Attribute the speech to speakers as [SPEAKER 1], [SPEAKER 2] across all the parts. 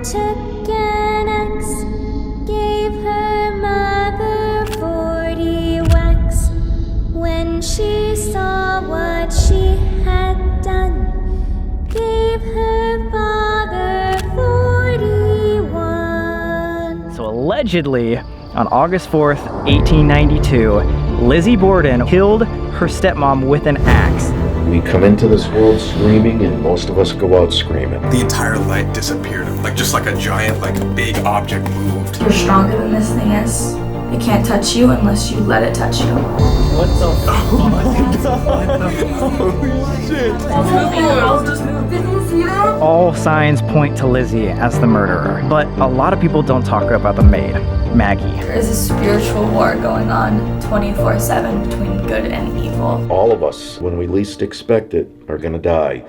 [SPEAKER 1] took an axe, gave her mother 40 whacks. When she saw what she had done, gave her father 41.
[SPEAKER 2] So allegedly, on August 4th, 1892, Lizzie Borden killed her stepmom with an axe.
[SPEAKER 3] We come into this world screaming, and most of us go out screaming.
[SPEAKER 4] The entire light disappeared, just like a giant, big object moved.
[SPEAKER 5] You're stronger than this thing is. It can't touch you unless you let it touch you.
[SPEAKER 2] What the fuck? All signs point to Lizzie as the murderer, but a lot of people don't talk about the maid, Maggie.
[SPEAKER 5] There is a spiritual war going on 24/7 between good and evil.
[SPEAKER 3] All of us, when we least expect it, are gonna die.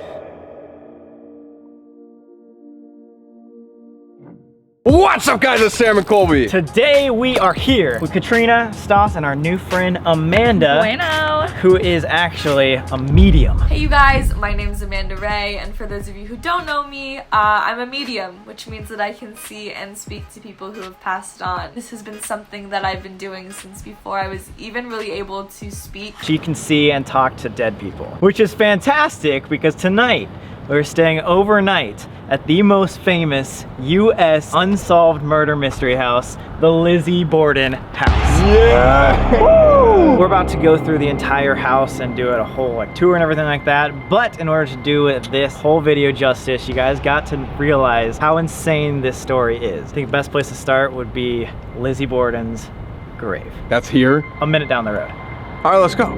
[SPEAKER 4] What's up, guys? It's Sam and Colby.
[SPEAKER 2] Today we are here with Katrina, Stas, and our new friend Amanda,
[SPEAKER 6] Bueno.
[SPEAKER 2] who is actually a medium.
[SPEAKER 6] Hey you guys, my name is Amanda Ray, and for those of you who don't know me, I'm a medium, which means that I can see and speak to people who have passed on. This has been something that I've been doing since before I was even really able to speak.
[SPEAKER 2] She can see and talk to dead people, which is fantastic because tonight we're staying overnight at the most famous U.S. unsolved murder mystery house, the Lizzie Borden house.
[SPEAKER 4] Yeah!
[SPEAKER 2] Woo! We're about to go through the entire house and do a whole tour and everything like that, but in order to do this whole video justice, you guys got to realize how insane this story is. I think the best place to start would be Lizzie Borden's grave.
[SPEAKER 4] That's here.
[SPEAKER 2] A minute down the road.
[SPEAKER 4] All right, let's go.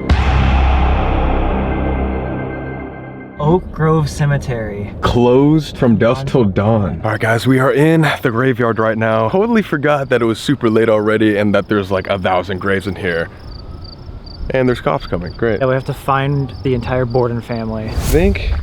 [SPEAKER 2] Oak Grove Cemetery.
[SPEAKER 4] Closed from dusk till dawn. All right, guys, we are in the graveyard right now. Totally forgot that it was super late already and that there's 1,000 graves in here. And there's cops coming, great.
[SPEAKER 2] Yeah, we have to find the entire Borden family.
[SPEAKER 4] I think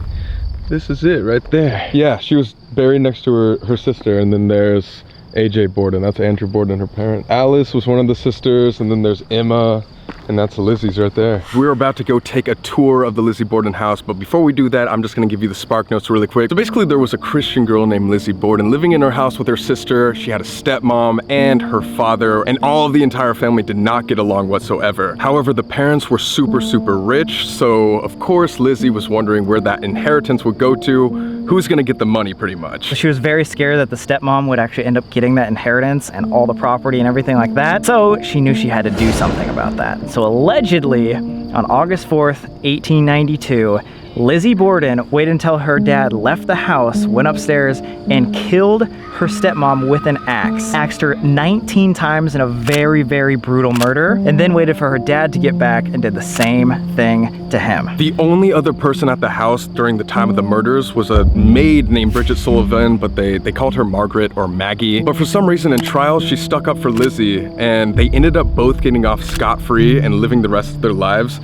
[SPEAKER 4] this is it right there. Yeah, she was buried next to her sister, and then there's AJ Borden. That's Andrew Borden, her parent. Alice was one of the sisters, and then there's Emma, and that's Lizzie's right there. We're about to go take a tour of the Lizzie Borden house, but before we do that, I'm just gonna give you the spark notes really quick. So basically, there was a Christian girl named Lizzie Borden living in her house with her sister. She had a stepmom and her father, and all of the entire family did not get along whatsoever. However, the parents were super rich, so of course, Lizzie was wondering where that inheritance would go to. Who's gonna get the money, pretty much.
[SPEAKER 2] She was very scared that the stepmom would actually end up getting that inheritance and all the property and everything like that, so she knew she had to do something about that. So allegedly, on August 4th, 1892, Lizzie Borden waited until her dad left the house, went upstairs, and killed her stepmom with an axe. Axed her 19 times in a very brutal murder, and then waited for her dad to get back and did the same thing to him.
[SPEAKER 4] The only other person at the house during the time of the murders was a maid named Bridget Sullivan, but they called her Margaret or Maggie. But for some reason in trial, she stuck up for Lizzie, and they ended up both getting off scot-free and living the rest of their lives,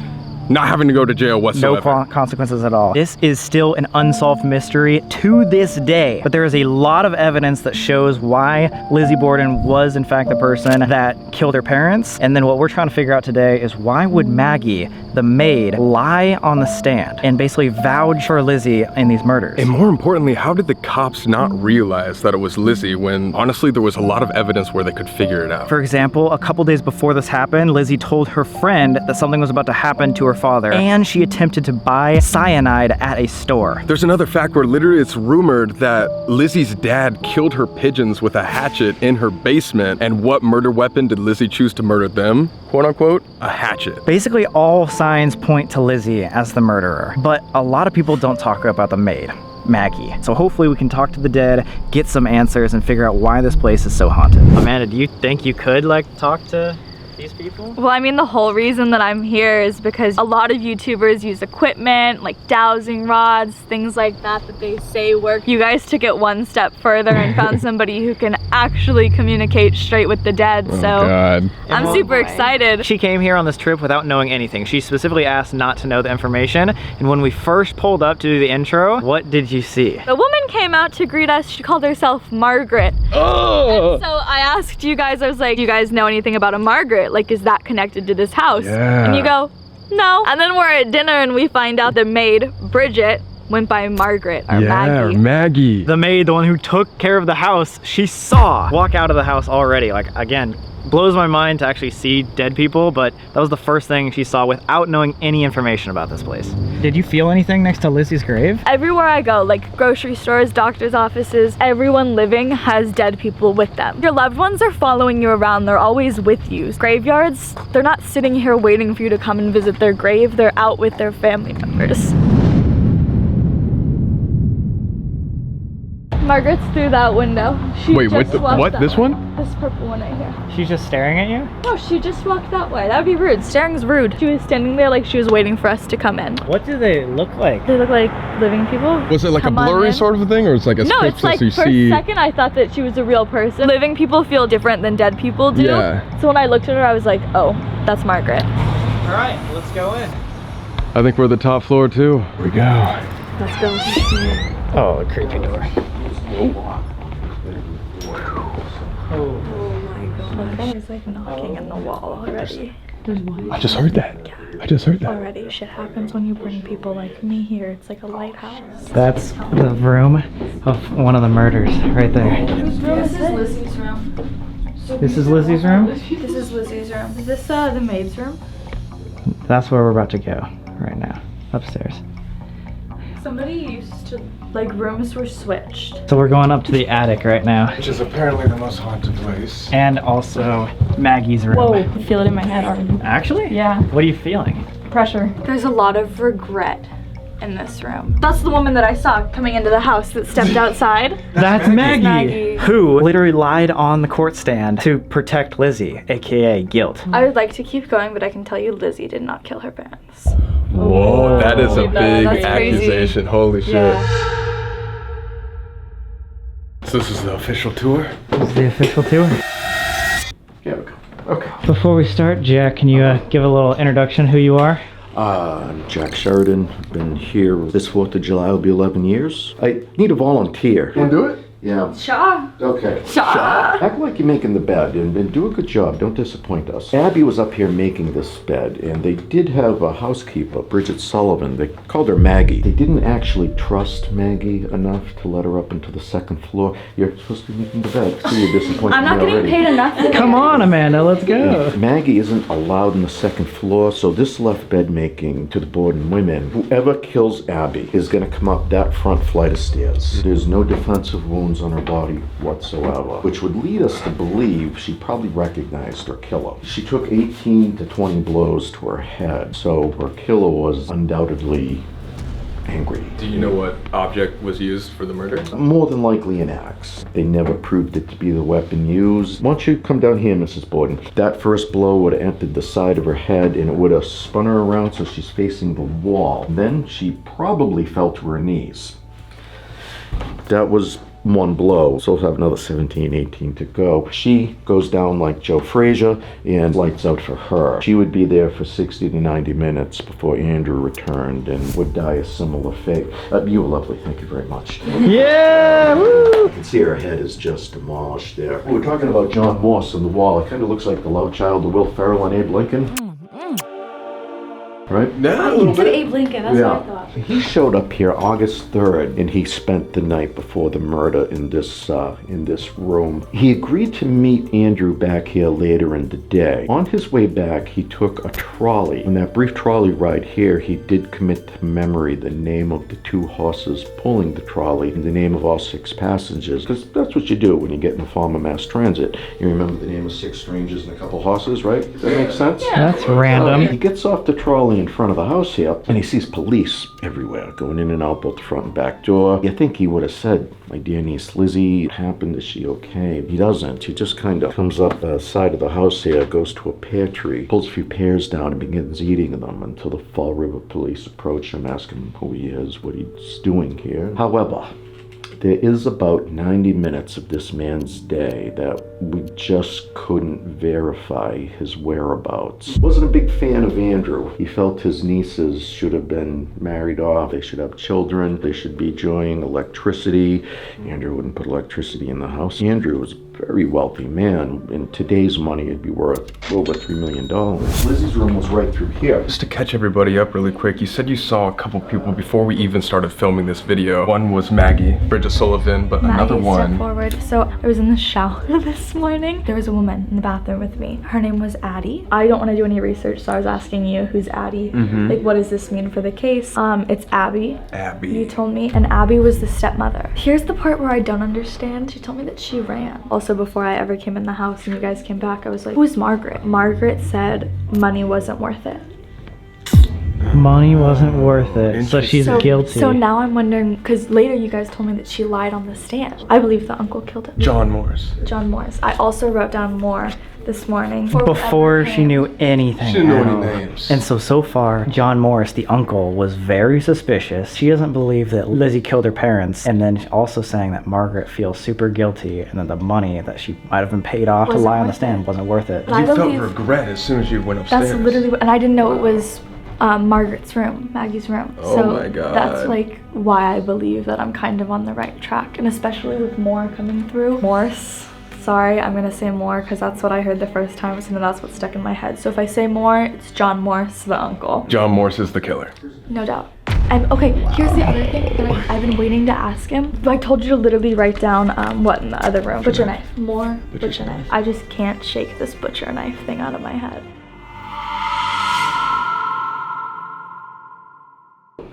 [SPEAKER 4] not having to go to jail whatsoever.
[SPEAKER 2] No consequences at all. This is still an unsolved mystery to this day, but there is a lot of evidence that shows why Lizzie Borden was in fact the person that killed her parents. And then what we're trying to figure out today is why would Maggie, the maid, lie on the stand and basically vouch for Lizzie in these murders?
[SPEAKER 4] And more importantly, how did the cops not realize that it was Lizzie when honestly there was a lot of evidence where they could figure it out?
[SPEAKER 2] For example, a couple days before this happened, Lizzie told her friend that something was about to happen to her father, and she attempted to buy cyanide at a store.
[SPEAKER 4] There's another fact where literally it's rumored that Lizzie's dad killed her pigeons with a hatchet in her basement, and what murder weapon did Lizzie choose to murder them? Quote unquote, a hatchet.
[SPEAKER 2] Basically all signs point to Lizzie as the murderer, but a lot of people don't talk about the maid, Maggie. So hopefully we can talk to the dead, get some answers, and figure out why this place is so haunted. Amanda, do you think you could talk to these people?
[SPEAKER 6] Well, I mean, the whole reason that I'm here is because a lot of YouTubers use equipment like dowsing rods, things like that they say work. You guys took it one step further and found somebody who can actually communicate straight with the dead.
[SPEAKER 4] Oh,
[SPEAKER 6] so
[SPEAKER 4] God.
[SPEAKER 6] I'm super excited.
[SPEAKER 2] She came here on this trip without knowing anything. She specifically asked not to know the information, and when we first pulled up to do the intro, what did you see?
[SPEAKER 6] The woman came out to greet us. She called herself Margaret.
[SPEAKER 4] Oh!
[SPEAKER 6] And so I asked you guys, I was like, do you guys know anything about a Margaret? Like, is that connected to this house?
[SPEAKER 4] Yeah.
[SPEAKER 6] And you go, no. And then we're at dinner and we find out the maid, Bridget, went by Margaret or
[SPEAKER 4] Yeah, or
[SPEAKER 6] Maggie.
[SPEAKER 4] Maggie.
[SPEAKER 2] The maid, the one who took care of the house, she saw walk out of the house already. Like, again, blows my mind to actually see dead people, but that was the first thing she saw without knowing any information about this place. Did you feel anything next to Lizzie's grave?
[SPEAKER 6] Everywhere I go, like grocery stores, doctor's offices, everyone living has dead people with them. Your loved ones are following you around. They're always with you. Graveyards, they're not sitting here waiting for you to come and visit their grave. They're out with their family members. Margaret's through that window. She
[SPEAKER 4] Wait,
[SPEAKER 6] just walked
[SPEAKER 4] what?
[SPEAKER 6] that
[SPEAKER 4] This
[SPEAKER 6] way.
[SPEAKER 4] one?
[SPEAKER 6] This purple one right here.
[SPEAKER 2] She's just staring at you?
[SPEAKER 6] No, she just walked that way. That would be rude. Staring's rude. She was standing there like she was waiting for us to come in.
[SPEAKER 2] What do they look like?
[SPEAKER 6] They look like living people.
[SPEAKER 4] Was it like
[SPEAKER 6] Come
[SPEAKER 4] a
[SPEAKER 6] on
[SPEAKER 4] blurry
[SPEAKER 6] in.
[SPEAKER 4] sort of a thing, or it's like a
[SPEAKER 6] No,
[SPEAKER 4] picture
[SPEAKER 6] it's like
[SPEAKER 4] so you
[SPEAKER 6] for
[SPEAKER 4] see?
[SPEAKER 6] a second I thought that she was a real person. Living people feel different than dead people do.
[SPEAKER 4] Yeah.
[SPEAKER 6] So when I looked at her, I was like, oh, that's Margaret.
[SPEAKER 2] All right, let's go in.
[SPEAKER 4] I think we're at the top floor too. Here we go.
[SPEAKER 6] Let's go.
[SPEAKER 2] Oh, a creepy door.
[SPEAKER 6] There's like knocking in the wall already.
[SPEAKER 4] I just heard that. I just heard that.
[SPEAKER 6] Already shit happens when you bring people like me here. It's like a lighthouse.
[SPEAKER 2] That's the room of one of the murders right there.
[SPEAKER 6] This is Lizzie's room.
[SPEAKER 2] This is Lizzie's room?
[SPEAKER 6] This is Lizzie's room. Is this the maid's room?
[SPEAKER 2] That's where we're about to go right now, upstairs.
[SPEAKER 6] Somebody used to, like, rooms were switched.
[SPEAKER 2] So we're going up to the attic right now.
[SPEAKER 4] Which is apparently the most haunted place.
[SPEAKER 2] And also Maggie's room.
[SPEAKER 6] Whoa, I feel it in my head already.
[SPEAKER 2] Actually?
[SPEAKER 6] Yeah.
[SPEAKER 2] What are you feeling?
[SPEAKER 6] Pressure. There's a lot of regret in this room. That's the woman that I saw coming into the house that stepped outside.
[SPEAKER 2] That's Maggie,
[SPEAKER 6] Maggie.
[SPEAKER 2] who literally lied on the court stand to protect Lizzie, aka guilt.
[SPEAKER 6] I would like to keep going, but I can tell you Lizzie did not kill her parents.
[SPEAKER 4] Whoa, that is a big
[SPEAKER 6] That's crazy.
[SPEAKER 4] accusation. Holy shit.
[SPEAKER 6] Yeah.
[SPEAKER 4] So this is the official tour?
[SPEAKER 2] This is the official tour.
[SPEAKER 3] Yeah, we go.
[SPEAKER 4] Okay.
[SPEAKER 2] Before we start, Jack, can you give a little introduction who you are?
[SPEAKER 3] I'm Jack Sheridan. Been here this 4th of July will be 11 years. I need a volunteer.
[SPEAKER 4] Wanna do it?
[SPEAKER 3] Yeah.
[SPEAKER 6] Shaw.
[SPEAKER 3] Okay.
[SPEAKER 6] Shaw.
[SPEAKER 3] Act like you're making the bed and do a good job. Don't disappoint us. Abby was up here making this bed, and they did have a housekeeper, Bridget Sullivan. They called her Maggie. They didn't actually trust Maggie enough to let her up into the 2nd floor. You're supposed to be making the bed. See, you're disappointed.
[SPEAKER 6] I'm not
[SPEAKER 3] me
[SPEAKER 6] getting
[SPEAKER 3] already.
[SPEAKER 6] paid enough for
[SPEAKER 2] Come on, Amanda, let's go.
[SPEAKER 3] Maggie isn't allowed in the 2nd floor, so this left bed making to the board and women. Whoever kills Abby is gonna come up that front flight of stairs. There's no defensive wounds on her body whatsoever, which would lead us to believe she probably recognized her killer. She took 18 to 20 blows to her head, so her killer was undoubtedly angry.
[SPEAKER 4] Do you know what object was used for the murder?
[SPEAKER 3] More than likely an axe. They never proved it to be the weapon used. Why don't you come down here, Mrs. Borden? That first blow would have entered the side of her head and it would have spun her around so she's facing the wall. Then she probably fell to her knees. That was one blow, so we'll have another 17, 18 to go. She goes down like Joe Frazier and lights out for her. She would be there for 60 to 90 minutes before Andrew returned and would die a similar fate. You were lovely, thank you very much.
[SPEAKER 2] Yeah, woo!
[SPEAKER 3] You can see her head is just demolished there. We were talking about John Morse on the wall. It kind of looks like the love child of Will Ferrell and Abe Lincoln. Right?
[SPEAKER 4] Yeah, a little bit.
[SPEAKER 6] Abe Lincoln, that's what I thought.
[SPEAKER 3] He showed up here August 3rd, and he spent the night before the murder in this room. He agreed to meet Andrew back here later in the day. On his way back, he took a trolley. In that brief trolley ride here, he did commit to memory the name of the 2 horses pulling the trolley and the name of all 6 passengers, because that's what you do when you get in the form of mass transit. You remember the name of 6 strangers and a couple horses, right? Does that make sense?
[SPEAKER 2] That's random.
[SPEAKER 3] He gets off the trolley in front of the house here, and he sees police everywhere, going in and out both the front and back door. You think he would have said, "My dear niece Lizzie, what happened? Is she okay?" He doesn't. He just kind of comes up the side of the house here, goes to a pear tree, pulls a few pears down and begins eating them until the Fall River police approach him, ask him who he is, what he's doing here. However, there is about 90 minutes of this man's day that we just couldn't verify his whereabouts. Wasn't a big fan of Andrew. He felt his nieces should have been married off. They should have children. They should be enjoying electricity. Andrew wouldn't put electricity in the house. Andrew was very wealthy man. In today's money, it'd be worth over $3 million. Lizzie's room was right through here.
[SPEAKER 4] Just to catch everybody up really quick, you said you saw a couple people before we even started filming this video. One was Maggie, Bridget Sullivan, but another
[SPEAKER 6] Maggie,
[SPEAKER 4] one.
[SPEAKER 6] step forward. So I was in the shower this morning. There was a woman in the bathroom with me. Her name was Addie. I don't want to do any research, so I was asking you, who's Addie? Like, what does this mean for the case? It's Abby.
[SPEAKER 4] Abby.
[SPEAKER 6] You told me, and Abby was the stepmother. Here's the part where I don't understand. She told me that she ran. Also, before I ever came in the house and you guys came back, I was like, who's Margaret? Margaret said money wasn't worth it.
[SPEAKER 2] Money wasn't worth it, so she's guilty.
[SPEAKER 6] So now I'm wondering, because later you guys told me that she lied on the stand. I believe the uncle killed him.
[SPEAKER 4] John Morris.
[SPEAKER 6] John Morris. I also wrote down more this morning.
[SPEAKER 2] Before she knew anything.
[SPEAKER 4] She didn't know any
[SPEAKER 2] else.
[SPEAKER 4] names.
[SPEAKER 2] And so far, John Morris, the uncle, was very suspicious. She doesn't believe that Lizzie killed her parents, and then also saying that Margaret feels super guilty, and that the money that she might have been paid off to
[SPEAKER 6] Wasn't
[SPEAKER 2] lie on the
[SPEAKER 6] worth
[SPEAKER 2] stand
[SPEAKER 6] it.
[SPEAKER 2] wasn't worth it.
[SPEAKER 6] I
[SPEAKER 4] You felt
[SPEAKER 6] believe-
[SPEAKER 4] regret as soon as you went upstairs.
[SPEAKER 6] That's literally, and I didn't know it was Margaret's room, Maggie's room.
[SPEAKER 4] Oh
[SPEAKER 6] So
[SPEAKER 4] my God.
[SPEAKER 6] that's like why I believe that I'm kind of on the right track, and especially with more coming through. Morse. Sorry, I'm gonna say more because that's what I heard the first time, so that's what stuck in my head. So if I say more, it's John Morse, the uncle.
[SPEAKER 4] John Morris is the killer.
[SPEAKER 6] No doubt. And okay, here's the other thing that I've been waiting to ask him. I told you to literally write down what in the other room. Butcher knife. More butcher knife. I just can't shake this butcher knife thing out of my head.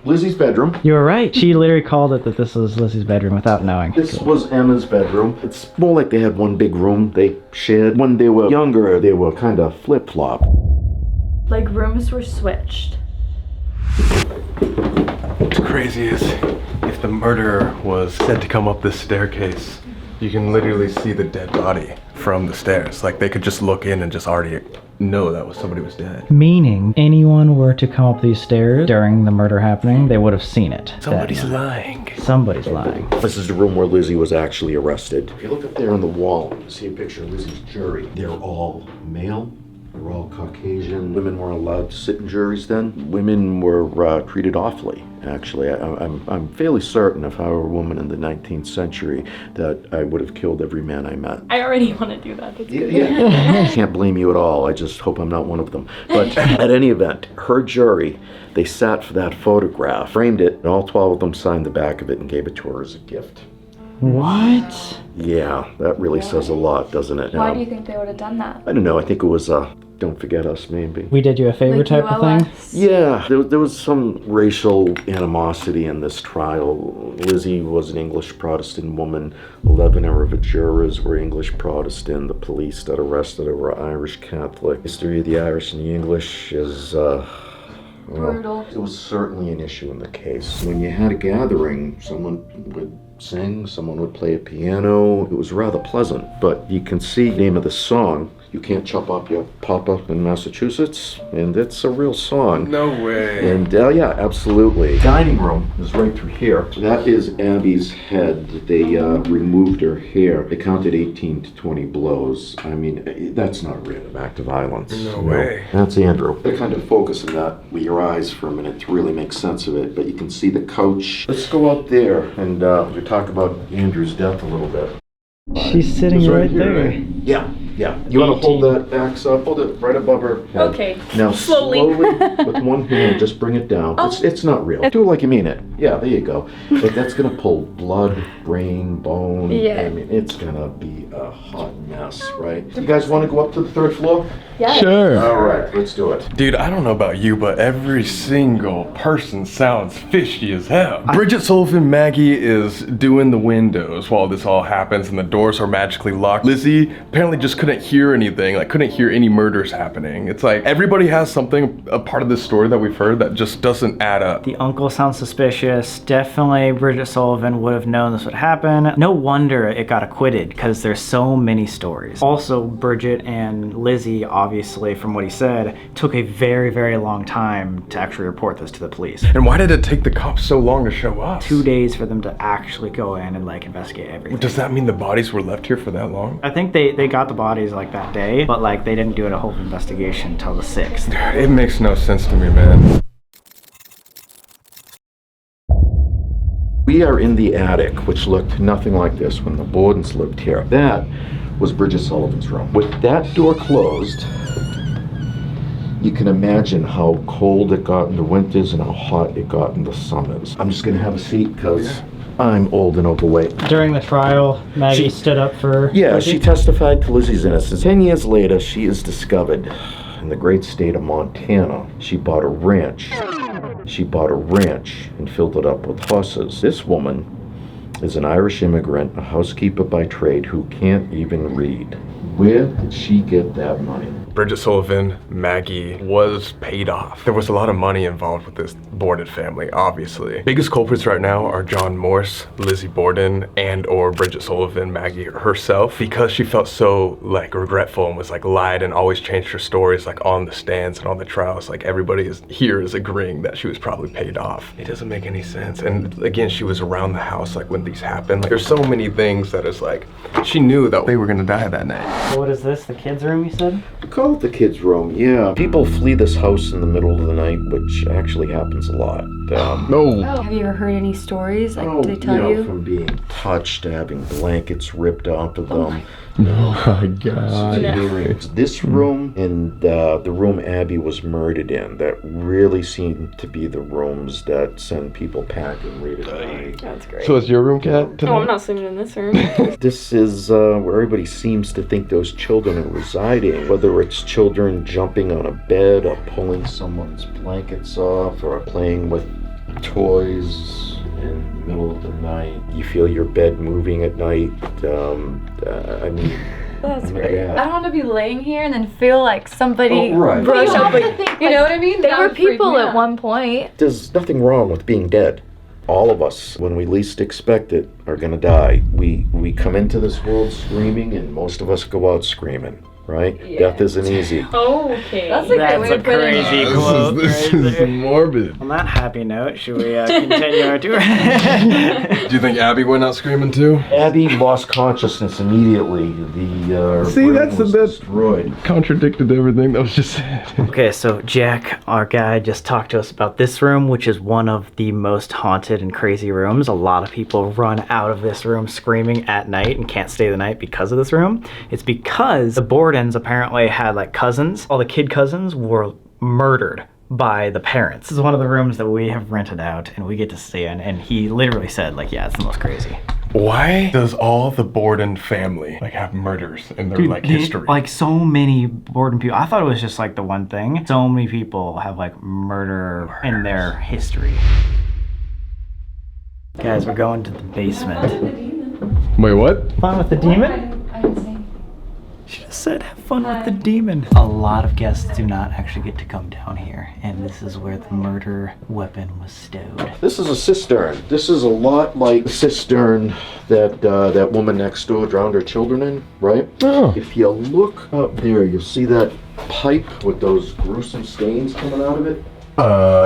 [SPEAKER 3] Lizzie's bedroom.
[SPEAKER 2] You were right. She literally called it that this was Lizzie's bedroom without knowing.
[SPEAKER 3] This was Emma's bedroom. It's more like they had one big room they shared. When they were younger, they were kind of flip-flop.
[SPEAKER 6] Like rooms were switched.
[SPEAKER 4] What's crazy is if the murderer was said to come up this staircase, you can literally see the dead body from the stairs. Like they could just look in and just already know that somebody was dead.
[SPEAKER 2] Meaning, anyone were to come up these stairs during the murder happening, they would have seen it.
[SPEAKER 4] Somebody's
[SPEAKER 2] That-
[SPEAKER 4] lying.
[SPEAKER 2] Somebody's lying.
[SPEAKER 3] This is the room where Lizzie was actually arrested. If you look up there on the wall, you see a picture of Lizzie's jury. They're all male. They're all Caucasian. Women weren't allowed to sit in juries then. Women were treated awfully, actually. I'm fairly certain if I were a woman in the 19th century that I would have killed every man I met.
[SPEAKER 6] I already want to do that. That's good.
[SPEAKER 3] Yeah. Can't blame you at all. I just hope I'm not one of them. But at any event, her jury, they sat for that photograph, framed it, and all 12 of them signed the back of it and gave it to her as a gift.
[SPEAKER 2] What?
[SPEAKER 3] Yeah, that really says a lot, doesn't it?
[SPEAKER 6] Why
[SPEAKER 3] Now,
[SPEAKER 6] do you think they would have done that?
[SPEAKER 3] I don't know. I think it was Don't Forget Us, maybe.
[SPEAKER 2] We did you a favor
[SPEAKER 6] Like
[SPEAKER 2] type of thing?
[SPEAKER 6] ULS?
[SPEAKER 3] Yeah, there was some racial animosity in this trial. Lizzie was an English Protestant woman. 11 of her jurors were English Protestant. The police that arrested her were Irish Catholic. History of the Irish and the English is,
[SPEAKER 6] Brutal.
[SPEAKER 3] it was certainly an issue in the case. When you had a gathering, someone would sing, someone would play a piano. It was rather pleasant. But you can see the name of the song, You Can't Chop Up Your Papa in Massachusetts, and it's a real song.
[SPEAKER 4] No way.
[SPEAKER 3] And yeah, absolutely. Dining room is right through here. That is Abby's head. They removed her hair. They counted 18 to 20 blows. I mean, that's not a random act of violence.
[SPEAKER 4] No way.
[SPEAKER 3] That's Andrew. They kind of focus on that with your eyes for a minute to really make sense of it, but you can see the couch. Let's go out there and we talk about Andrew's death a little bit.
[SPEAKER 2] She's sitting
[SPEAKER 4] It's right
[SPEAKER 2] right
[SPEAKER 4] here,
[SPEAKER 2] there.
[SPEAKER 4] right?
[SPEAKER 3] Yeah. You want to hold that axe up? Hold it right above her head.
[SPEAKER 6] Okay.
[SPEAKER 3] Now
[SPEAKER 6] Slowly.
[SPEAKER 3] with one hand, just bring it down. It's not real. Do it like you mean it. Yeah, there you go. But that's gonna pull blood, brain, bone.
[SPEAKER 6] Yeah.
[SPEAKER 3] I mean, it's gonna be a hot mess, right? You guys want to go up to the 3rd floor?
[SPEAKER 6] Yeah.
[SPEAKER 4] Sure.
[SPEAKER 3] All right, let's do it.
[SPEAKER 4] Dude, I don't know about you, but every single person sounds fishy as hell. Bridget Sullivan, Maggie is doing the windows while this all happens and the doors are magically locked. Lizzie apparently just couldn't hear anything, like couldn't hear any murders happening. It's like everybody has something, a part of this story that we've heard that just doesn't add up.
[SPEAKER 2] The uncle sounds suspicious. Definitely Bridget Sullivan would have known this would happen. No wonder it got acquitted because there's so many stories. Also, Bridget and Lizzie, obviously, from what he said, took a very, very long time to actually report this to the police.
[SPEAKER 4] And why did it take the cops so long to show up?
[SPEAKER 2] 2 days for them to actually go in and like investigate everything.
[SPEAKER 4] Does that mean the bodies were left here for that long?
[SPEAKER 2] I think they got the bodies like that day, but like they didn't do a whole investigation until the 6th.
[SPEAKER 4] It makes no sense to me, man.
[SPEAKER 3] We are in the attic, which looked nothing like this when the Bordens lived here. That was Bridget Sullivan's room. With that door closed, you can imagine how cold it got in the winters and how hot it got in the summers. I'm just gonna have a seat because I'm old and overweight.
[SPEAKER 2] During the trial, Maggie stood up for...
[SPEAKER 3] Yeah, she testified to Lizzie's innocence. 10 years later, she is discovered in the great state of Montana. She bought a ranch. She bought a ranch and filled it up with horses. This woman is an Irish immigrant, a housekeeper by trade, who can't even read. Where did she get that money?
[SPEAKER 4] Bridget Sullivan, Maggie, was paid off. There was a lot of money involved with this Borden family, obviously. Biggest culprits right now are John Morse, Lizzie Borden, and or Bridget Sullivan, Maggie herself, because she felt so like regretful and was like lied and always changed her stories like on the stands and on the trials. Like everybody here is agreeing that she was probably paid off. It doesn't make any sense. And again, she was around the house like when these happened. Like, there's so many things that is like, she knew that they were gonna die that night.
[SPEAKER 2] What is this, the kids' room, you said?
[SPEAKER 3] Call it the kids' room, yeah. People flee this house in the middle of the night, which actually happens a lot.
[SPEAKER 4] No.
[SPEAKER 7] Have you ever heard any stories? Like,
[SPEAKER 3] Oh,
[SPEAKER 7] did they tell you?
[SPEAKER 3] from being touched, having blankets ripped off of them.
[SPEAKER 4] Oh my God.
[SPEAKER 3] It's this room and the room Abby was murdered in that really seem to be the rooms that send people packing late at night.
[SPEAKER 7] That's great.
[SPEAKER 4] So is your room, Kat, tonight?
[SPEAKER 7] Oh, I'm not sleeping in this room.
[SPEAKER 3] This is where everybody seems to think those children are residing, whether it's children jumping on a bed or pulling someone's blankets off or playing with toys in the middle of the night. You feel your bed moving at night. I mean,
[SPEAKER 7] That's
[SPEAKER 3] my
[SPEAKER 7] great.
[SPEAKER 3] God.
[SPEAKER 7] I don't want to be laying here and then feel like somebody
[SPEAKER 3] Oh, right.
[SPEAKER 7] brush
[SPEAKER 6] You
[SPEAKER 7] up.
[SPEAKER 6] don't
[SPEAKER 7] Like,
[SPEAKER 6] think,
[SPEAKER 7] you know what I mean?
[SPEAKER 6] They
[SPEAKER 7] That
[SPEAKER 6] were
[SPEAKER 7] would freak
[SPEAKER 6] people
[SPEAKER 7] me
[SPEAKER 6] at
[SPEAKER 7] out.
[SPEAKER 6] one point.
[SPEAKER 3] There's nothing wrong with being dead. All of us, when we least expect it, are gonna die. We come into this world screaming, and most of us go out screaming, right?
[SPEAKER 7] Yeah.
[SPEAKER 3] Death isn't easy.
[SPEAKER 7] Okay. That's a
[SPEAKER 2] That's
[SPEAKER 7] great way
[SPEAKER 2] a
[SPEAKER 7] to put it.
[SPEAKER 2] crazy quote.
[SPEAKER 4] This
[SPEAKER 2] right
[SPEAKER 4] is
[SPEAKER 2] there.
[SPEAKER 4] morbid.
[SPEAKER 2] On that happy note, should we continue our tour?
[SPEAKER 4] Do you think Abby went out screaming too?
[SPEAKER 3] Abby lost consciousness immediately. The
[SPEAKER 4] See,
[SPEAKER 3] brain
[SPEAKER 4] that's-
[SPEAKER 3] was
[SPEAKER 4] that's-
[SPEAKER 3] destroyed.
[SPEAKER 4] Contradicted everything that was just said.
[SPEAKER 2] Okay, so Jack, our guy, just talked to us about this room, which is one of the most haunted and crazy rooms. A lot of people run out of this room screaming at night and can't stay the night because of this room. It's because the Bordens apparently had like cousins. All the kid cousins were murdered by the parents. This is one of the rooms that we have rented out and we get to stay in, and he literally said like, yeah, it's the most crazy.
[SPEAKER 4] Why does all the Borden family like have murders in their like history?
[SPEAKER 2] Like so many Borden people. I thought it was just like the one thing. So many people have like murder in their history. Guys, we're going to the basement.
[SPEAKER 4] Wait, what?
[SPEAKER 2] Fun with the demon? She just said have fun with the demon. A lot of guests do not actually get to come down here, and this is where the murder weapon was stowed.
[SPEAKER 3] This is a cistern. This is a lot like the cistern that that woman next door drowned her children in, right?
[SPEAKER 4] Oh.
[SPEAKER 3] If you look up there, you'll see that pipe with those gruesome stains coming out of it.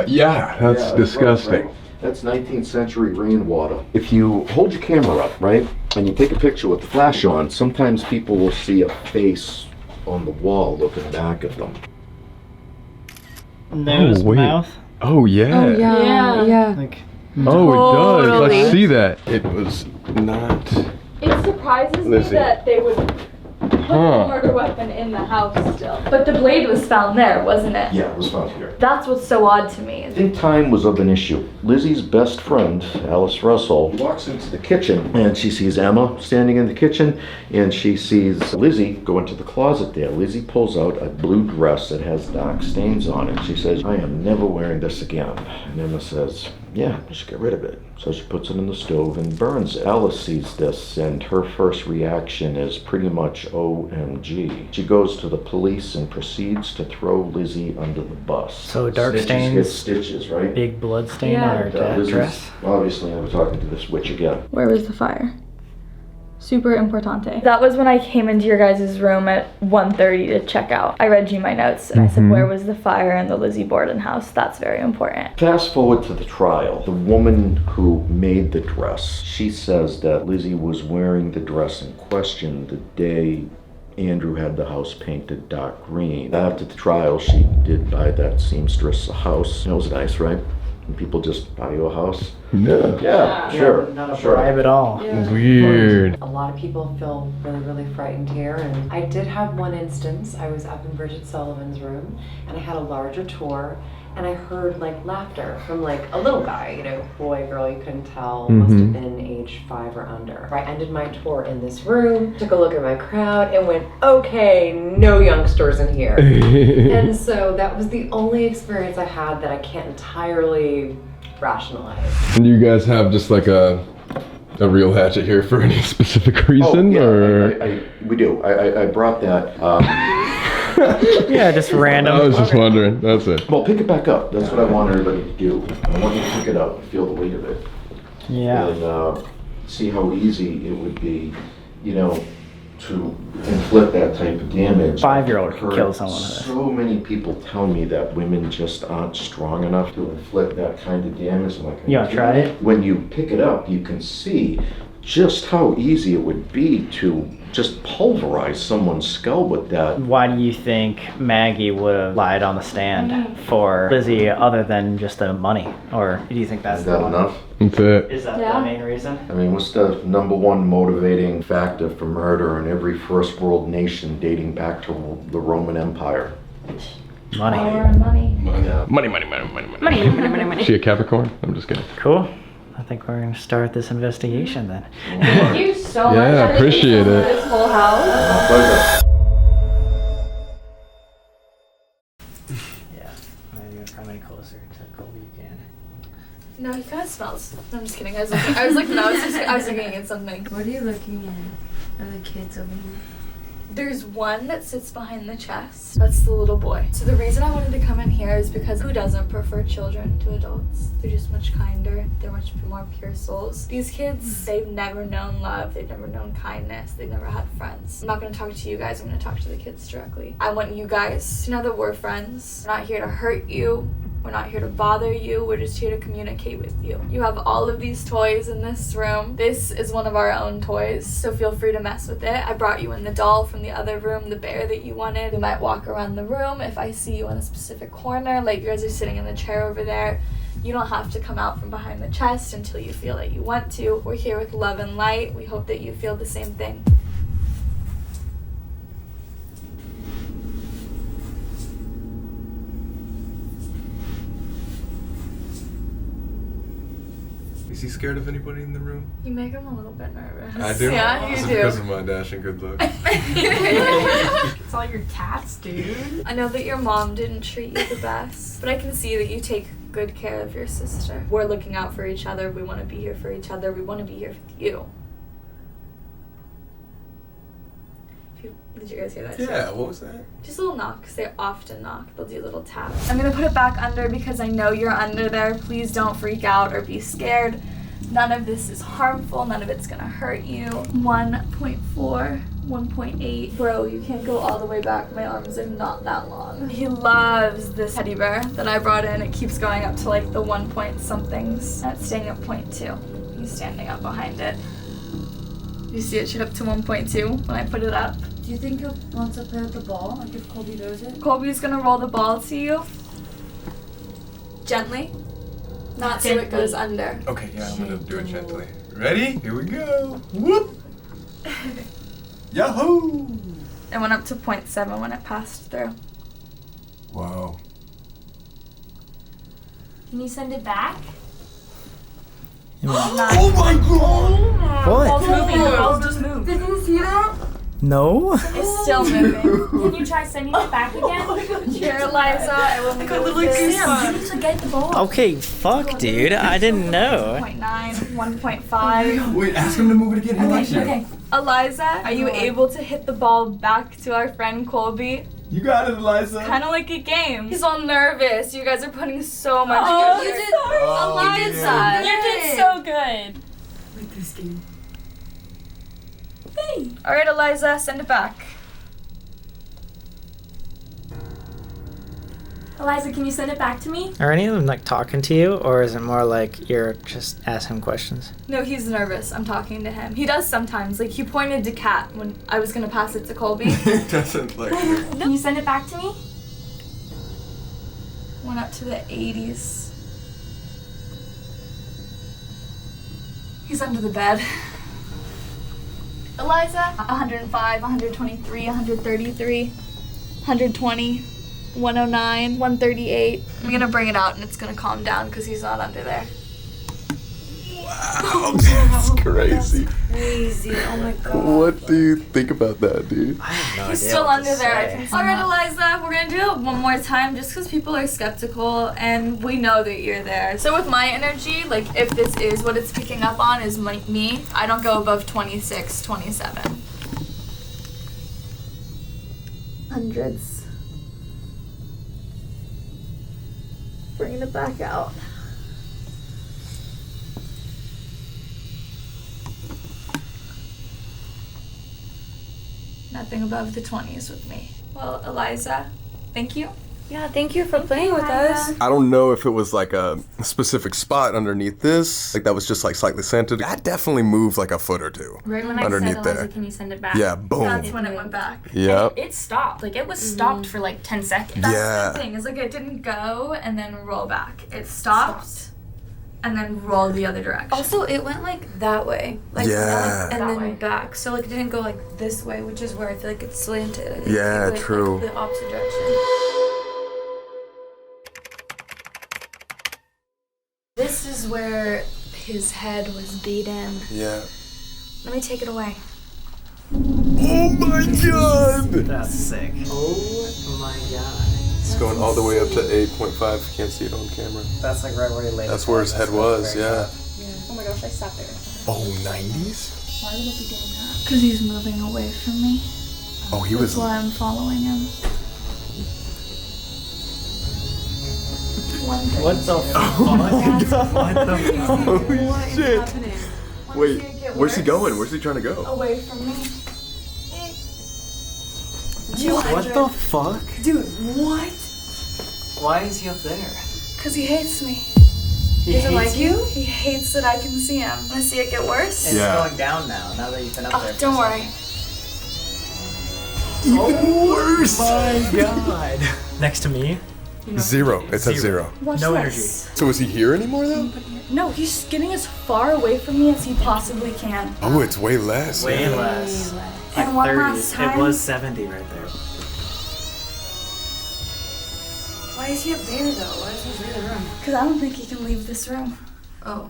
[SPEAKER 4] Yeah, that's
[SPEAKER 3] Yeah,
[SPEAKER 4] disgusting.
[SPEAKER 3] right. That's 19th century rainwater. If you hold your camera up, right, and you take a picture with the flash on, sometimes people will see a face on the wall looking back at them.
[SPEAKER 2] Nose,
[SPEAKER 4] wait.
[SPEAKER 2] mouth.
[SPEAKER 4] Oh yeah.
[SPEAKER 7] Oh, yeah.
[SPEAKER 2] Like,
[SPEAKER 4] Oh, it does.
[SPEAKER 7] Totally.
[SPEAKER 4] Let's see that. It was not.
[SPEAKER 6] It surprises
[SPEAKER 4] Let's see.
[SPEAKER 6] that they would put
[SPEAKER 4] Huh.
[SPEAKER 6] the murder weapon in the house still. But the blade was found there, wasn't it?
[SPEAKER 3] Yeah, it was found here.
[SPEAKER 6] That's what's so odd to me.
[SPEAKER 3] I think time was of an issue. Lizzie's best friend, Alice Russell, walks into the kitchen and she sees Emma standing in the kitchen and she sees Lizzie go into the closet there. Lizzie pulls out a blue dress that has dark stains on it. She says, I am never wearing this again. And Emma says, yeah, just get rid of it. So she puts it in the stove and burns it. Alice sees this and her first reaction is pretty much OMG. She goes to the police and proceeds to throw Lizzie under the bus.
[SPEAKER 2] So dark
[SPEAKER 3] Snitches
[SPEAKER 2] stains.
[SPEAKER 3] get stitches, right?
[SPEAKER 2] big blood stain
[SPEAKER 7] Yeah.
[SPEAKER 2] on her dad
[SPEAKER 3] Lizzie's
[SPEAKER 2] dress.
[SPEAKER 3] obviously never talking to this witch again.
[SPEAKER 6] Where was the fire? Super importante. That was when I came into your guys' room at 1:30 to check out. I read you my notes and I said, where was the fire in the Lizzie Borden house? That's very important.
[SPEAKER 3] Fast forward to the trial. The woman who made the dress, she says that Lizzie was wearing the dress in question the day Andrew had the house painted dark green. After the trial, she did buy that seamstress a house. It was nice, right? Can people just buy you a house?
[SPEAKER 4] Yeah.
[SPEAKER 3] Yeah, sure.
[SPEAKER 2] Not a
[SPEAKER 3] sure.
[SPEAKER 2] bribe at all.
[SPEAKER 4] Weird.
[SPEAKER 8] A lot of people feel really, really frightened here, and I did have one instance. I was up in Bridget Sullivan's room, and I had a larger tour, and I heard like laughter from like a little guy, you know, boy, girl, you couldn't tell, must have been age 5 or under. I ended my tour in this room, took a look at my crowd, and went, okay, no youngsters in here. And so that was the only experience I had that I can't entirely rationalize.
[SPEAKER 4] And you guys have just like a real hatchet here for any specific reason, or?
[SPEAKER 3] We do. I brought that.
[SPEAKER 2] Yeah, just random.
[SPEAKER 4] I was just wondering. That's it.
[SPEAKER 3] Well, pick it back up. That's what I want everybody to do. I want you to pick it up and feel the weight of it.
[SPEAKER 2] Yeah.
[SPEAKER 3] And see how easy it would be, you know, to inflict that type of damage.
[SPEAKER 2] 5-year-old could
[SPEAKER 3] Heard
[SPEAKER 2] kill someone with it.
[SPEAKER 3] So many people tell me that women just aren't strong enough to inflict that kind of damage. I'm like,
[SPEAKER 2] You wanna try it?
[SPEAKER 3] When you pick it up, you can see just how easy it would be to just pulverize someone's skull with that.
[SPEAKER 2] Why do you think Maggie would have lied on the stand for Lizzie other than just the money? Or do you think that's
[SPEAKER 3] Is that
[SPEAKER 2] the one?
[SPEAKER 3] enough?
[SPEAKER 4] That's it.
[SPEAKER 2] Is that
[SPEAKER 7] Yeah.
[SPEAKER 2] the main reason?
[SPEAKER 3] I mean, what's the #1 motivating factor for murder in every first world nation dating back to the Roman Empire?
[SPEAKER 2] Money.
[SPEAKER 6] Power and money.
[SPEAKER 3] Yeah.
[SPEAKER 4] Money. Is she a Capricorn? I'm just kidding.
[SPEAKER 2] Cool. I think we're gonna start this investigation then.
[SPEAKER 7] Thank you so much.
[SPEAKER 4] Yeah, appreciate it.
[SPEAKER 7] This whole house.
[SPEAKER 3] My pleasure.
[SPEAKER 2] Yeah. I'm gonna come any closer to Colby you can.
[SPEAKER 6] No, he kind of smells. No, I'm just kidding. I was looking at something.
[SPEAKER 9] What are you looking at? Are the kids over here?
[SPEAKER 6] There's one that sits behind the chest. That's the little boy. So the reason I wanted to come in here is because who doesn't prefer children to adults? They're just much kinder. They're much more pure souls. These kids, they've never known love. They've never known kindness. They've never had friends. I'm not going to talk to you guys. I'm going to talk to the kids directly. I want you guys to know that we're friends. We're not here to hurt you. We're not here to bother you. We're just here to communicate with you. You have all of these toys in this room. This is one of our own toys, so feel free to mess with it. I brought you in the doll from the other room, the bear that you wanted. We might walk around the room. If I see you in a specific corner, like you guys are sitting in the chair over there, you don't have to come out from behind the chest until you feel that you want to. We're here with love and light. We hope that you feel the same thing.
[SPEAKER 4] Is he scared of anybody in the room?
[SPEAKER 6] You make him a little bit nervous.
[SPEAKER 4] I do.
[SPEAKER 6] Yeah,
[SPEAKER 4] Is
[SPEAKER 6] you
[SPEAKER 4] it
[SPEAKER 6] do.
[SPEAKER 4] because of my dashing good looks?
[SPEAKER 7] It's all your tats, dude.
[SPEAKER 6] I know that your mom didn't treat you the best, but I can see that you take good care of your sister. We're looking out for each other. We want to be here for each other. We want to be here with you. Did you guys hear that?
[SPEAKER 4] Yeah, what was that?
[SPEAKER 6] Just a little knock, because they often knock. They'll do little taps. I'm going to put it back under because I know you're under there. Please don't freak out or be scared. None of this is harmful. None of it's going to hurt you. 1.4, 1.8. Bro, you can't go all the way back. My arms are not that long. He loves this teddy bear that I brought in. It keeps going up to like the 1 point somethings. And it's staying at 0.2. He's standing up behind it. You see it shoot up to 1.2 when I put it up.
[SPEAKER 9] Do you think he'll want to play with the ball? Like if Colby knows it?
[SPEAKER 6] Colby's gonna roll the ball to you. Gently. Not so it goes under.
[SPEAKER 4] Okay, yeah, I'm gonna do it gently. Ready? Here we go. Whoop! Yahoo!
[SPEAKER 6] It went up to 0.7 when it passed through.
[SPEAKER 4] Wow.
[SPEAKER 9] Can you send it back?
[SPEAKER 4] Oh my god!
[SPEAKER 2] What?
[SPEAKER 6] It's moving. The ball's just moved.
[SPEAKER 9] Did you see that?
[SPEAKER 2] No?
[SPEAKER 6] It's still moving.
[SPEAKER 9] Can you try sending it back again?
[SPEAKER 6] Here, Eliza, I will move this.
[SPEAKER 9] Sam, you need to get the ball.
[SPEAKER 2] Okay, fuck, dude. I didn't know.
[SPEAKER 6] 0.9, 1.5.
[SPEAKER 4] Wait, ask him to move it again. He likes you.
[SPEAKER 9] Okay.
[SPEAKER 6] Eliza, are you able to hit the ball back to our friend Colby?
[SPEAKER 4] You got it, Eliza.
[SPEAKER 6] Kind of like a game. He's all nervous. You guys are putting so much
[SPEAKER 9] Oh,
[SPEAKER 6] good
[SPEAKER 9] you
[SPEAKER 6] here.
[SPEAKER 9] did.
[SPEAKER 4] Oh,
[SPEAKER 9] You did
[SPEAKER 4] yeah.
[SPEAKER 9] so.
[SPEAKER 7] You did so good.
[SPEAKER 9] With this game.
[SPEAKER 6] All right, Eliza, send it back.
[SPEAKER 9] Eliza, can you send it back to me?
[SPEAKER 2] Are any of them like talking to you, or is it more like you're just asking questions?
[SPEAKER 6] No, he's nervous. I'm talking to him. He does sometimes. Like, he pointed to Kat when I was gonna pass it to Colby.
[SPEAKER 4] Doesn't like you.
[SPEAKER 9] Can you send it back to me?
[SPEAKER 6] Went up to the 80s. He's under the bed. Eliza, 105, 123, 133, 120, 109, 138. I'm gonna bring it out and it's gonna calm down because he's not under there.
[SPEAKER 4] Wow, that's crazy.
[SPEAKER 8] Crazy. Oh my god.
[SPEAKER 4] What do you think about that, dude?
[SPEAKER 2] I have no
[SPEAKER 6] He's
[SPEAKER 2] idea
[SPEAKER 6] still
[SPEAKER 2] what
[SPEAKER 6] under
[SPEAKER 2] to
[SPEAKER 6] there. I
[SPEAKER 2] say.
[SPEAKER 6] can see. All right, Eliza, we're gonna do it one more time just because people are skeptical and we know that you're there. So with my energy, like if this is what it's picking up on is me, I don't go above 26, 27. Hundreds. Bringing it back out. Nothing above the 20s with me. Well, Eliza, thank you.
[SPEAKER 5] Yeah, thank you for playing with us.
[SPEAKER 4] I don't know if it was like a specific spot underneath this, like that was just like slightly scented. That definitely moved like a foot or two.
[SPEAKER 7] Right when I
[SPEAKER 4] Underneath
[SPEAKER 7] said, Eliza,
[SPEAKER 4] there.
[SPEAKER 7] can you send it back?
[SPEAKER 4] Yeah, boom.
[SPEAKER 6] That's when it went back.
[SPEAKER 4] Yep.
[SPEAKER 7] It stopped. Like, it was stopped for like 10 seconds.
[SPEAKER 6] That's
[SPEAKER 4] Yeah.
[SPEAKER 6] the thing, is like it didn't go and then roll back. It stopped and then rolled the other direction.
[SPEAKER 5] Also, it went like that way. Like,
[SPEAKER 4] Yeah.
[SPEAKER 5] and
[SPEAKER 6] That
[SPEAKER 5] then
[SPEAKER 6] way.
[SPEAKER 5] back. So, like, it didn't go like this way, which is where I feel like it's slanted. I think
[SPEAKER 4] Yeah,
[SPEAKER 5] it went,
[SPEAKER 4] true.
[SPEAKER 5] Like, the opposite direction.
[SPEAKER 6] This is where his head was beaten.
[SPEAKER 4] Yeah.
[SPEAKER 6] Let me take it away.
[SPEAKER 4] Oh my god!
[SPEAKER 2] That's sick. Oh my god.
[SPEAKER 4] It's going all the way up to 8.5. You can't see it on camera.
[SPEAKER 2] That's like right where he laid.
[SPEAKER 4] That's where his head was, yeah.
[SPEAKER 7] Oh my gosh, I sat there.
[SPEAKER 4] Oh, 90s?
[SPEAKER 7] Why would it be doing that?
[SPEAKER 6] Because he's moving away from me.
[SPEAKER 4] Oh, he
[SPEAKER 6] That's
[SPEAKER 4] was.
[SPEAKER 6] why I'm following him.
[SPEAKER 2] What the fuck? What the fuck?
[SPEAKER 4] Holy shit! Wait, where's he going? Where's he trying to go?
[SPEAKER 6] Away from me.
[SPEAKER 2] What the fuck?
[SPEAKER 6] Dude, what?
[SPEAKER 2] Why is he up there?
[SPEAKER 6] Because he hates me.
[SPEAKER 2] He
[SPEAKER 6] Doesn't
[SPEAKER 2] hates
[SPEAKER 6] like you? He hates that I can see him. Want to see it get worse?
[SPEAKER 2] It's
[SPEAKER 4] Yeah.
[SPEAKER 2] going down now that you've been up there.
[SPEAKER 6] Oh, don't worry.
[SPEAKER 2] Oh my god. Next to me?
[SPEAKER 4] Zero. It says zero.
[SPEAKER 6] Watch
[SPEAKER 2] No
[SPEAKER 6] this.
[SPEAKER 4] So is he here anymore though?
[SPEAKER 6] No, he's getting as far away from me as he possibly can.
[SPEAKER 4] Oh, it's way less.
[SPEAKER 2] Way
[SPEAKER 4] yeah.
[SPEAKER 2] less.
[SPEAKER 6] And
[SPEAKER 2] Like
[SPEAKER 6] one
[SPEAKER 2] 30.
[SPEAKER 6] last time.
[SPEAKER 2] It was 70 right there.
[SPEAKER 5] Why is he up there, though? Why doesn't he leave the room?
[SPEAKER 6] Because I don't think he can leave this room.
[SPEAKER 5] Oh.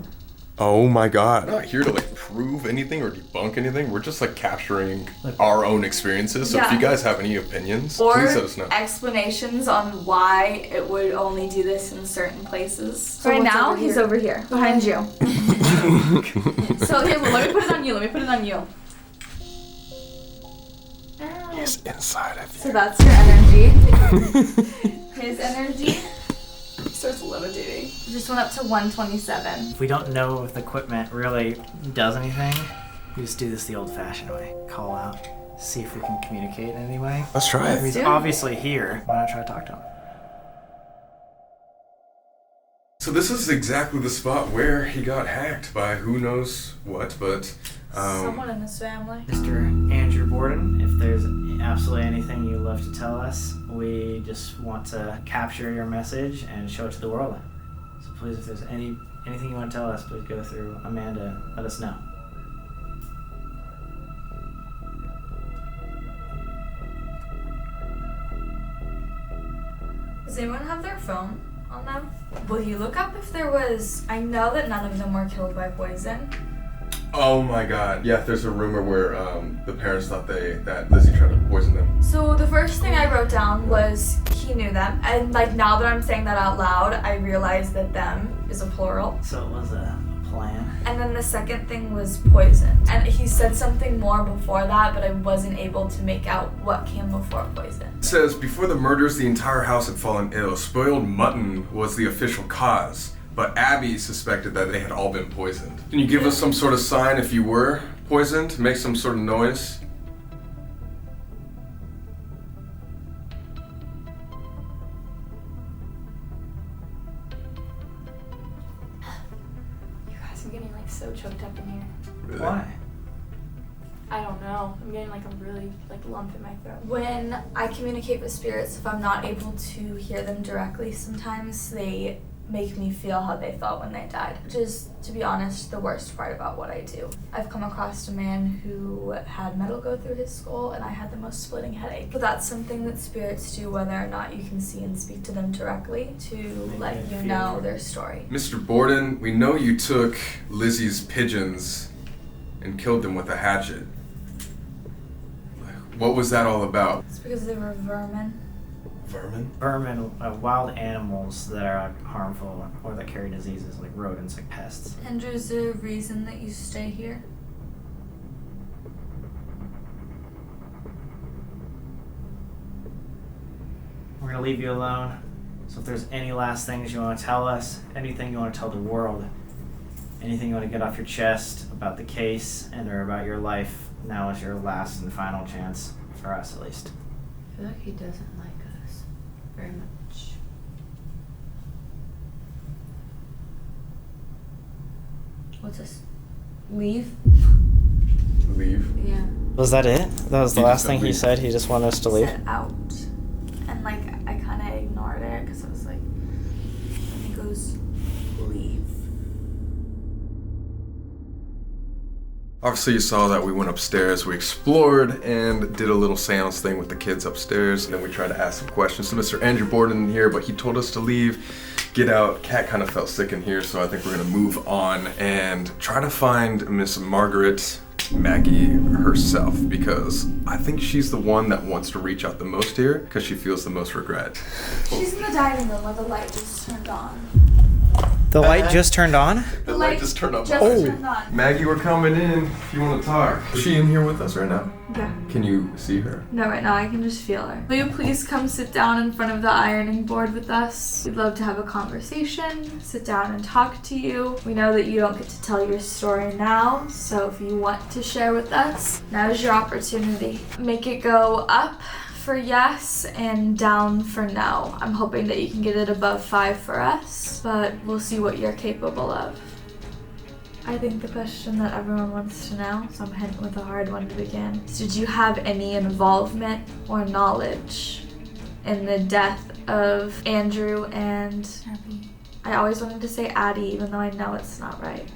[SPEAKER 4] Oh my god. We're not here to like prove anything or debunk anything. We're just like capturing our own experiences. So if
[SPEAKER 6] Yeah.
[SPEAKER 4] you guys have any opinions,
[SPEAKER 6] Or
[SPEAKER 4] please let us know.
[SPEAKER 6] explanations on why it would only do this in certain places.
[SPEAKER 5] So
[SPEAKER 6] right
[SPEAKER 5] what's
[SPEAKER 6] now,
[SPEAKER 5] over
[SPEAKER 6] he's
[SPEAKER 5] here?
[SPEAKER 6] over here, behind you. So here, let me put it on you. Let me put it on you.
[SPEAKER 4] He's inside of
[SPEAKER 6] So
[SPEAKER 4] you.
[SPEAKER 6] that's your energy. His energy starts levitating. Just went up to 127.
[SPEAKER 2] If we don't know if the equipment really does anything, we just do this the old-fashioned way. Call out, see if we can communicate in any way.
[SPEAKER 4] Let's try
[SPEAKER 2] If
[SPEAKER 4] it.
[SPEAKER 2] he's obviously here, why not try to talk to him?
[SPEAKER 4] So this is exactly the spot where he got hacked by who knows what, but
[SPEAKER 6] Someone in his family.
[SPEAKER 2] Mr. Andrew Borden, if there's absolutely anything you'd love to tell us, we just want to capture your message and show it to the world. So please, if there's anything you want to tell us, please go through Amanda. Let us know.
[SPEAKER 6] Does anyone have their phone on them? Will you look up if there was... I know that none of them were killed by poison.
[SPEAKER 4] oh my god. Yeah, there's a rumor where the parents thought that Lizzie tried to poison them.
[SPEAKER 6] So the first thing I wrote down was he knew them. And like now that I'm saying that out loud, I realize that them is a plural.
[SPEAKER 2] So it was a plan.
[SPEAKER 6] And then the second thing was poison. And he said something more before that, but I wasn't able to make out what came before poison.
[SPEAKER 4] It says, before the murders, the entire house had fallen ill. Spoiled mutton was the official cause, but Abby suspected that they had all been poisoned. Can you give us some sort of sign if you were poisoned? Make some sort of noise?
[SPEAKER 7] You guys, I'm getting like so choked up in here.
[SPEAKER 4] Really?
[SPEAKER 2] Why?
[SPEAKER 7] I don't know. I'm getting like a really like lump in my throat.
[SPEAKER 6] When I communicate with spirits, if I'm not able to hear them directly, sometimes they
[SPEAKER 5] make me feel how they felt when they died, which is, to be honest, the worst part about what I do. I've come across a man who had metal go through his skull, and I had the most splitting headache. But that's something that spirits do, whether or not you can see and speak to them directly, to let you know their story.
[SPEAKER 10] Mr. Borden, we know you took Lizzie's pigeons and killed them with a hatchet. What was that all about?
[SPEAKER 5] It's because they were vermin.
[SPEAKER 10] Vermin?
[SPEAKER 2] Vermin, wild animals that are harmful or that carry diseases like rodents, like pests.
[SPEAKER 5] Andrew, is there a reason that you stay here?
[SPEAKER 2] We're gonna leave you alone. So if there's any last things you want to tell us, anything you want to tell the world, anything you want to get off your chest about the case and or about your life, now is your last and final chance, for us at least.
[SPEAKER 9] I feel like he doesn't like us very much.
[SPEAKER 5] What's this? Leave?
[SPEAKER 10] Leave?
[SPEAKER 9] Yeah.
[SPEAKER 2] Was that it? That was the
[SPEAKER 10] He
[SPEAKER 2] last
[SPEAKER 10] just
[SPEAKER 2] thing
[SPEAKER 10] said
[SPEAKER 2] he
[SPEAKER 10] leave.
[SPEAKER 2] said? He just wanted us to leave?
[SPEAKER 5] Said out. And like, I kind of ignored it because I was like, and he goes, leave.
[SPEAKER 10] Obviously you saw that we went upstairs, we explored and did a little seance thing with the kids upstairs. Then we tried to ask some questions to Mr. Andrew Borden here, but he told us to leave, get out. Kat kind of felt sick in here, so I think we're gonna move on and try to find Miss Margaret Maggie herself, because I think she's the one that wants to reach out the most here because she feels the most regret.
[SPEAKER 5] She's in the dining room where the light just turned on.
[SPEAKER 2] The light just turned on?
[SPEAKER 10] The light just turned on.
[SPEAKER 5] Just turned on.
[SPEAKER 10] Maggie, we're coming in if you want to talk. Is she in here with us right now?
[SPEAKER 5] Yeah.
[SPEAKER 10] Can you see her?
[SPEAKER 5] No, right now I can just feel her. Will you please come sit down in front of the ironing board with us? We'd love to have a conversation, sit down and talk to you. We know that you don't get to tell your story now, so if you want to share with us, now is your opportunity. Make it go up for yes and down for no. I'm hoping that you can get it above 5 for us, but we'll see what you're capable of. I think the question that everyone wants to know, so I'm hitting with a hard one to begin, is did you have any involvement or knowledge in the death of Andrew and Abby? I always wanted to say Addie, even though I know it's not right.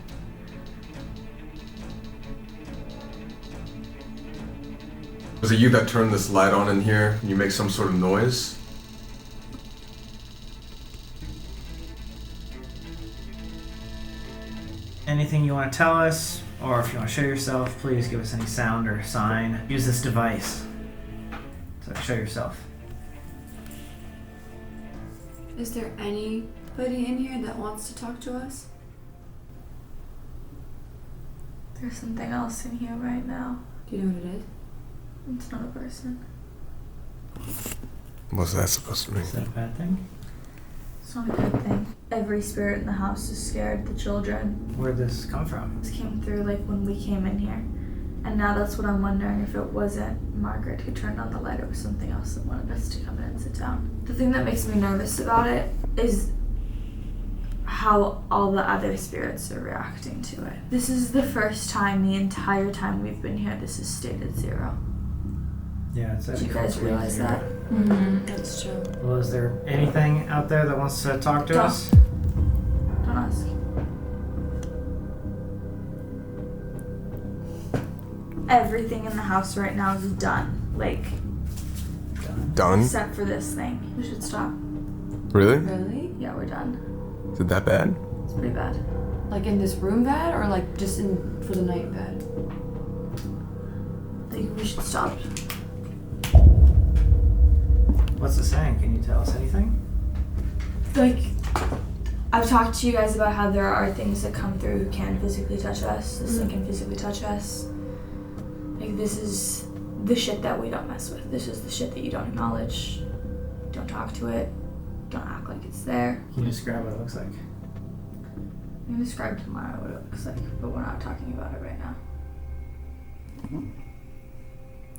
[SPEAKER 10] Was it you that turned this light on in here? You make some sort of noise?
[SPEAKER 2] Anything you want to tell us, or if you want to show yourself, please give us any sound or sign. Use this device to show yourself.
[SPEAKER 9] Is there anybody in here that wants to talk to us?
[SPEAKER 5] There's something else in here right now.
[SPEAKER 9] Do you know what it is?
[SPEAKER 5] It's not a person.
[SPEAKER 10] What's that supposed to mean?
[SPEAKER 2] Is that a bad thing?
[SPEAKER 5] It's not a good thing. Every spirit in the house is scared the children.
[SPEAKER 2] Where'd this come from?
[SPEAKER 5] This came through like when we came in here. And now that's what I'm wondering, if it wasn't Margaret who turned on the light, it was something else that wanted us to come in and sit down. The thing that makes me nervous about it is how all the other spirits are reacting to it. This is the first time the entire time we've been here this has stayed at 0.
[SPEAKER 2] Yeah, it's
[SPEAKER 5] Did you guys realize that?
[SPEAKER 9] Mm-hmm. That's true.
[SPEAKER 2] Well, is there anything out there that wants to talk to
[SPEAKER 5] Don't.
[SPEAKER 2] us?
[SPEAKER 5] Don't ask. Everything in the house right now is done. Like,
[SPEAKER 10] Done?
[SPEAKER 5] except for this thing. We should stop.
[SPEAKER 10] Really?
[SPEAKER 9] Really?
[SPEAKER 5] Yeah, we're done.
[SPEAKER 10] Is it that bad?
[SPEAKER 5] It's pretty bad.
[SPEAKER 9] Like in this room bed or like just in for the night bed?
[SPEAKER 5] Like, we should stop.
[SPEAKER 2] What's it saying? Can you tell us anything?
[SPEAKER 5] Like, I've talked to you guys about how there are things that come through who can physically touch us. This thing can physically touch us. Like, this is the shit that we don't mess with. This is the shit that you don't acknowledge. Don't talk to it. Don't act like it's there.
[SPEAKER 2] Can you describe what it looks like?
[SPEAKER 5] I'm gonna describe tomorrow what it looks like, but we're not talking about it right now.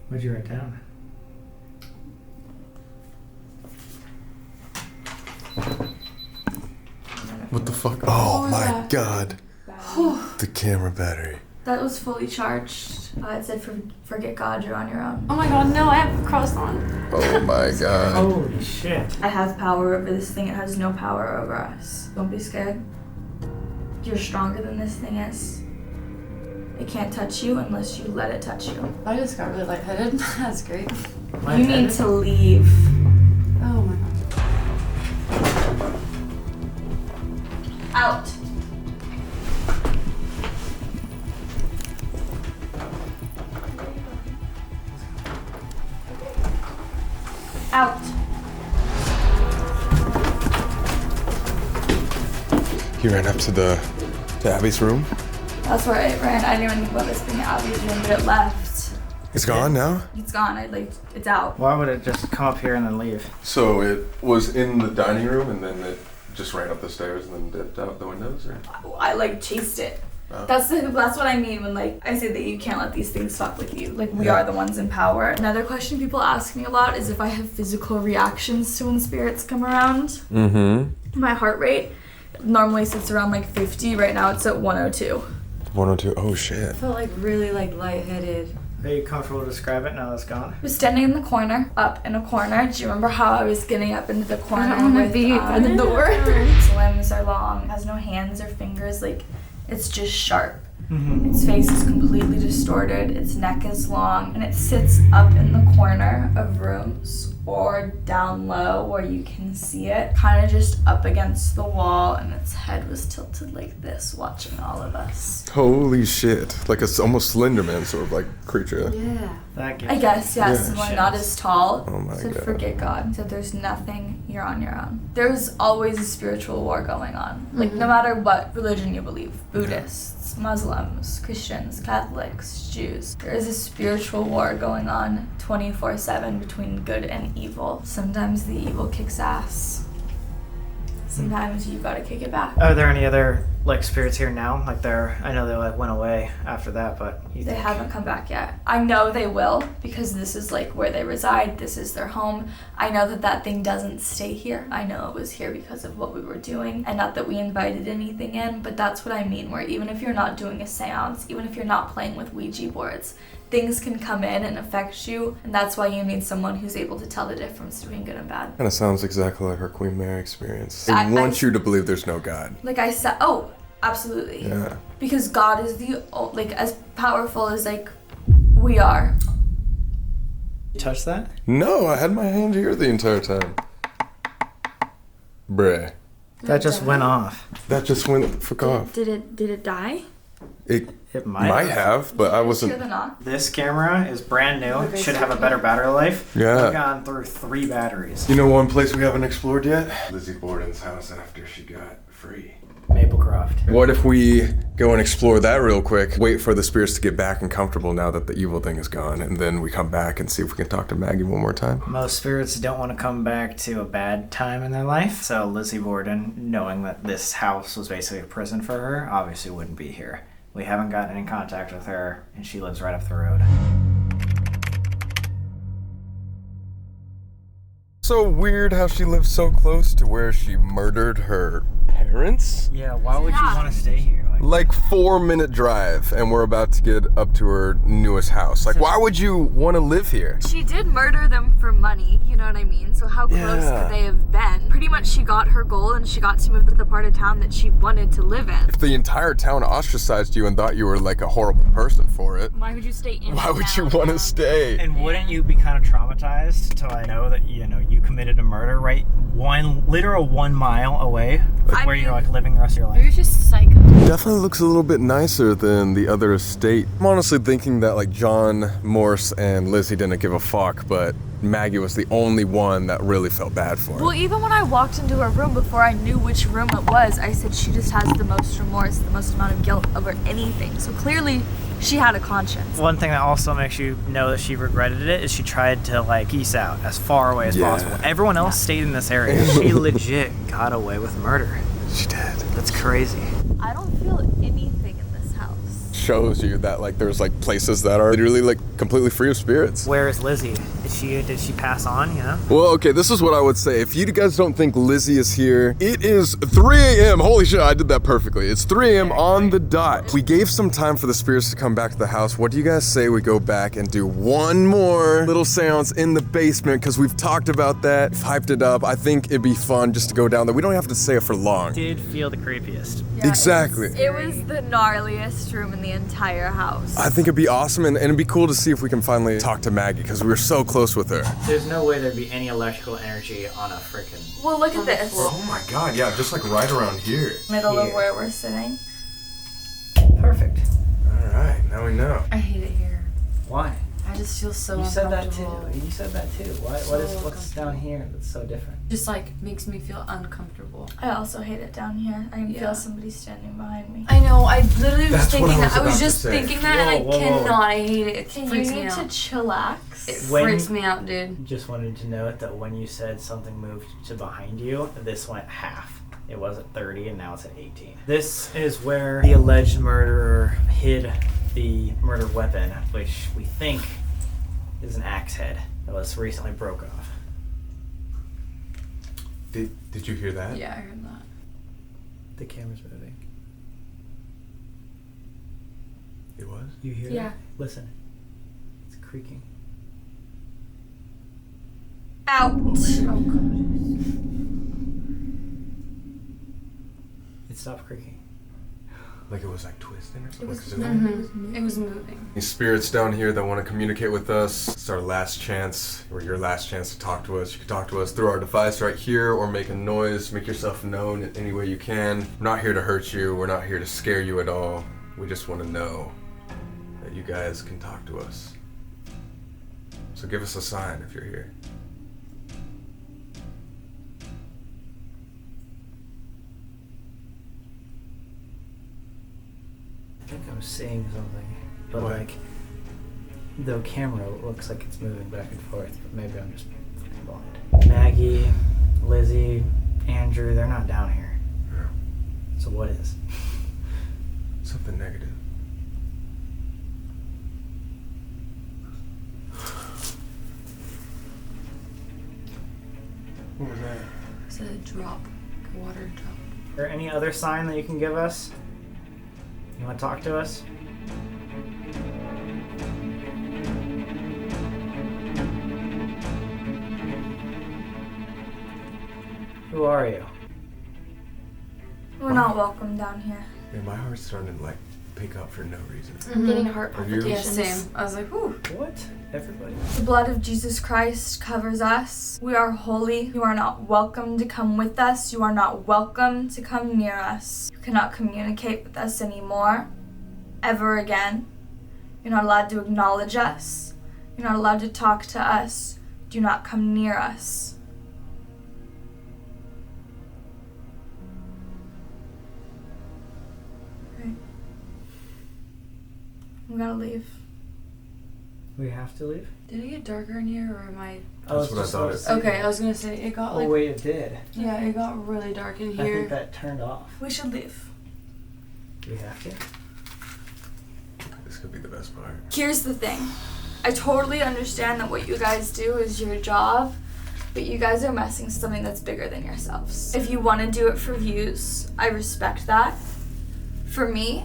[SPEAKER 2] What'd you write down?
[SPEAKER 10] What the fuck? Oh
[SPEAKER 9] was
[SPEAKER 10] my
[SPEAKER 9] that?
[SPEAKER 10] god. The camera battery.
[SPEAKER 5] That was fully charged. It said forget God, you're on your own.
[SPEAKER 9] Oh my god, no, I have a cross on.
[SPEAKER 10] Oh my god.
[SPEAKER 2] Holy shit.
[SPEAKER 5] I have power over this thing. It has no power over us. Don't be scared. You're stronger than this thing is. It can't touch you unless you let it touch you.
[SPEAKER 9] I just got really lightheaded. That's great.
[SPEAKER 5] You need to leave.
[SPEAKER 9] Oh my god.
[SPEAKER 5] Out. Out.
[SPEAKER 10] You ran up to Abby's room?
[SPEAKER 5] That's where I ran. I didn't even think about this being Abby's room, but it left.
[SPEAKER 10] It's gone now?
[SPEAKER 5] It's gone. It's out.
[SPEAKER 2] Why would it just come up here and then leave?
[SPEAKER 10] So it was in the dining room and then it just ran up the stairs and then dipped out the windows? Or?
[SPEAKER 5] I chased it.
[SPEAKER 10] Oh.
[SPEAKER 5] That's what I mean when I say that you can't let these things fuck with you. We are the ones in power. Another question people ask me a lot is if I have physical reactions to when spirits come around.
[SPEAKER 10] Mm-hmm.
[SPEAKER 5] My heart rate normally sits around 50. Right now it's at 102.
[SPEAKER 10] 102. Oh shit.
[SPEAKER 9] I felt really lightheaded.
[SPEAKER 2] Are you comfortable to describe it now that's gone?
[SPEAKER 5] I was standing in the corner, up in a corner. Do you remember how I was getting up into the corner?
[SPEAKER 9] I don't want to be by the door.
[SPEAKER 5] Its limbs are long, has no hands or fingers, it's just sharp.
[SPEAKER 2] Mm-hmm.
[SPEAKER 5] Its face is completely distorted, its neck is long, and it sits up in the corner of rooms or down low where you can see it, kind of just up against the wall, and its head was tilted like this, watching all of us.
[SPEAKER 10] Holy shit. Like it's almost Slenderman sort of creature.
[SPEAKER 9] Yeah.
[SPEAKER 2] That
[SPEAKER 5] I guess, yes,
[SPEAKER 10] Yeah.
[SPEAKER 5] someone not as tall.
[SPEAKER 10] Oh my
[SPEAKER 5] Said
[SPEAKER 10] God.
[SPEAKER 5] forget God. Said there's nothing, you're on your own. There's always a spiritual war going on. No matter what religion you believe, Buddhists, Muslims, Christians, Catholics, Jews. There is a spiritual war going on 24/7 between good and evil. Sometimes the evil kicks ass. Sometimes you gotta kick it back.
[SPEAKER 2] Are there any other spirits here now? I know they went away after that, but
[SPEAKER 5] They haven't come back yet. I know they will because this is where they reside. This is their home. I know that thing doesn't stay here. I know it was here because of what we were doing, and not that we invited anything in, but that's what I mean, where even if you're not doing a seance, even if you're not playing with Ouija boards, things can come in and affect you, and that's why you need someone who's able to tell the difference between good and bad.
[SPEAKER 10] Kind of sounds exactly like her Queen Mary experience. They
[SPEAKER 5] I
[SPEAKER 10] want you to believe there's no God.
[SPEAKER 5] Like I said, oh, absolutely.
[SPEAKER 10] Yeah.
[SPEAKER 5] Because God is as powerful as we are.
[SPEAKER 2] You touch that?
[SPEAKER 10] No, I had my hand here the entire time. Bruh.
[SPEAKER 2] That just went off.
[SPEAKER 10] That just went fuck off.
[SPEAKER 5] Did it die?
[SPEAKER 10] It
[SPEAKER 2] might
[SPEAKER 10] might have, but I
[SPEAKER 5] Sure
[SPEAKER 10] wasn't.
[SPEAKER 5] than not.
[SPEAKER 2] This camera is brand new. Should have a better battery life.
[SPEAKER 10] Yeah.
[SPEAKER 2] I've gone through 3 batteries.
[SPEAKER 10] You know one place we haven't explored yet? Lizzie Borden's house after she got free.
[SPEAKER 2] Maplecroft.
[SPEAKER 10] What if we go and explore that real quick, wait for the spirits to get back and comfortable now that the evil thing is gone, and then we come back and see if we can talk to Maggie one more time?
[SPEAKER 2] Most spirits don't want to come back to a bad time in their life, so Lizzie Borden, knowing that this house was basically a prison for her, obviously wouldn't be here. We haven't gotten in contact with her, and she lives right up the road.
[SPEAKER 10] So weird how she lives so close to where she murdered her parents?
[SPEAKER 2] Yeah, why would you want to stay here?
[SPEAKER 10] Like 4-minute drive, and we're about to get up to her newest house. Why would you want to live here?
[SPEAKER 6] She did murder them for money, you know what I mean? So how close
[SPEAKER 10] Yeah.
[SPEAKER 6] could they have been? Pretty much she got her goal and she got to move to the part of town that she wanted to live in.
[SPEAKER 10] If the entire town ostracized you and thought you were a horrible person for it,
[SPEAKER 6] Why would you stay in
[SPEAKER 10] why would you want to stay?
[SPEAKER 2] And wouldn't you be kind of traumatized to know that you committed a murder right literal 1 mile away, where you're living the rest of your life?
[SPEAKER 6] You're just psycho.
[SPEAKER 10] Definitely looks a little bit nicer than the other estate. I'm honestly thinking that John, Morse, and Lizzie didn't give a fuck, but Maggie was the only one that really felt bad for her.
[SPEAKER 6] Well, even when I walked into her room before I knew which room it was, I said she just has the most remorse, the most amount of guilt over anything. So clearly, she had a conscience.
[SPEAKER 2] One thing that also makes you know that she regretted it is she tried to peace out as far away as possible. Everyone else stayed in this area. She legit got away with murder.
[SPEAKER 10] She did.
[SPEAKER 2] That's crazy.
[SPEAKER 6] I don't feel anything in this house.
[SPEAKER 10] shows you that like there's like places that are literally like completely free of spirits.
[SPEAKER 2] Where is Lizzie? Did she pass on, you know?
[SPEAKER 10] Well, okay, this is what I would say. If you guys don't think Lizzie is here, it is 3 a.m. Holy shit, I did that perfectly. It's 3 a.m. on the dot. We gave some time for the spirits to come back to the house. What do you guys say we go back and do one more little seance in the basement? Because we've talked about that, hyped it up. I think it'd be fun just to go down there. We don't have to stay it for long.
[SPEAKER 2] Did feel the creepiest.
[SPEAKER 6] Yeah,
[SPEAKER 10] Exactly.
[SPEAKER 6] It was the gnarliest room in the entire house.
[SPEAKER 10] I think it'd be awesome, and it'd be cool to see if we can finally talk to Maggie, because we were so close with her.
[SPEAKER 2] There's no way there'd be any electrical energy on a freaking...
[SPEAKER 6] Well, look at this.
[SPEAKER 10] Oh my god, yeah, just like right around here.
[SPEAKER 5] Middle
[SPEAKER 2] Here.
[SPEAKER 5] of where we're sitting.
[SPEAKER 2] Perfect.
[SPEAKER 10] Alright, now we know.
[SPEAKER 9] I hate it here.
[SPEAKER 2] Why?
[SPEAKER 9] I just feel so
[SPEAKER 2] You said that too.
[SPEAKER 9] uncomfortable.
[SPEAKER 2] You said that too. What's down here that's so different?
[SPEAKER 9] Just like makes me feel uncomfortable.
[SPEAKER 5] I also hate it down here. I can
[SPEAKER 9] Yeah.
[SPEAKER 5] feel somebody standing behind me.
[SPEAKER 9] I know, I literally was
[SPEAKER 10] That's what
[SPEAKER 9] thinking
[SPEAKER 10] I was
[SPEAKER 9] that. I was
[SPEAKER 10] about to
[SPEAKER 9] just
[SPEAKER 10] say.
[SPEAKER 9] thinking that, and
[SPEAKER 2] Whoa,
[SPEAKER 9] I
[SPEAKER 2] whoa, whoa.
[SPEAKER 9] cannot. I hate it. It
[SPEAKER 5] Okay, you
[SPEAKER 9] freaks me
[SPEAKER 5] need to
[SPEAKER 9] out.
[SPEAKER 5] chillax.
[SPEAKER 9] It
[SPEAKER 2] When-
[SPEAKER 9] freaks me out, dude.
[SPEAKER 2] Just wanted to note that when you said something moved to behind you, this went half. It was at 30 and now it's at 18. This is where the alleged murderer hid the murder weapon, which we think is an axe head that was recently broke off.
[SPEAKER 10] Did you hear that?
[SPEAKER 9] Yeah, I heard that.
[SPEAKER 2] The camera's moving.
[SPEAKER 10] It was?
[SPEAKER 2] You hear
[SPEAKER 9] Yeah.
[SPEAKER 2] it? Listen. It's creaking.
[SPEAKER 5] Out.
[SPEAKER 9] Oh god.
[SPEAKER 2] It stopped creaking.
[SPEAKER 10] Like it was like twisting or
[SPEAKER 9] It
[SPEAKER 10] something?
[SPEAKER 9] was,
[SPEAKER 10] 'Cause
[SPEAKER 9] it was moving.
[SPEAKER 10] These spirits down here that want to communicate with us, it's our last chance, or your last chance to talk to us. You can talk to us through our device right here, or make a noise, make yourself known in any way you can. We're not here to hurt you, we're not here to scare you at all. We just want to know that you guys can talk to us. So give us a sign if you're here.
[SPEAKER 2] I think I'm seeing something. But
[SPEAKER 10] What?
[SPEAKER 2] like, the camera looks like it's moving back and forth, but maybe I'm just fucking blind. Maggie, Lizzie, Andrew, they're not down here.
[SPEAKER 10] Yeah.
[SPEAKER 2] So what is?
[SPEAKER 10] Something negative. What was that?
[SPEAKER 9] It's a drop. A water drop.
[SPEAKER 2] Is there any other sign that you can give us? You want to talk to us? Who are you?
[SPEAKER 5] We're not welcome down here.
[SPEAKER 10] Man, my heart's starting to like pick up for no reason.
[SPEAKER 9] I'm getting
[SPEAKER 5] heart
[SPEAKER 10] Are you?
[SPEAKER 9] Yeah,
[SPEAKER 5] palpitations.
[SPEAKER 9] same. I was like, whew.
[SPEAKER 2] What? Everybody?
[SPEAKER 5] The blood of Jesus Christ covers us. We are holy. You are not welcome to come with us. You are not welcome to come near us. You cannot communicate with us anymore. Ever again. You're not allowed to acknowledge us. You're not allowed to talk to us. Do not come near us. Okay. We gotta leave.
[SPEAKER 2] We have to leave?
[SPEAKER 9] Did it get darker in here, or am I?
[SPEAKER 2] Oh,
[SPEAKER 10] That's
[SPEAKER 2] it's
[SPEAKER 10] what I
[SPEAKER 2] just
[SPEAKER 10] thought
[SPEAKER 2] us.
[SPEAKER 10] it-
[SPEAKER 9] Okay, I was gonna say it got
[SPEAKER 2] Oh
[SPEAKER 9] like.
[SPEAKER 2] wait, it did.
[SPEAKER 9] Yeah, it got really dark in
[SPEAKER 2] I
[SPEAKER 9] here.
[SPEAKER 2] think that turned off.
[SPEAKER 5] We should leave.
[SPEAKER 2] Do we have to?
[SPEAKER 10] This could be the best part.
[SPEAKER 5] Here's the thing. I totally understand that what you guys do is your job, but you guys are messing with something that's bigger than yourselves. If you want to do it for views, I respect that. For me,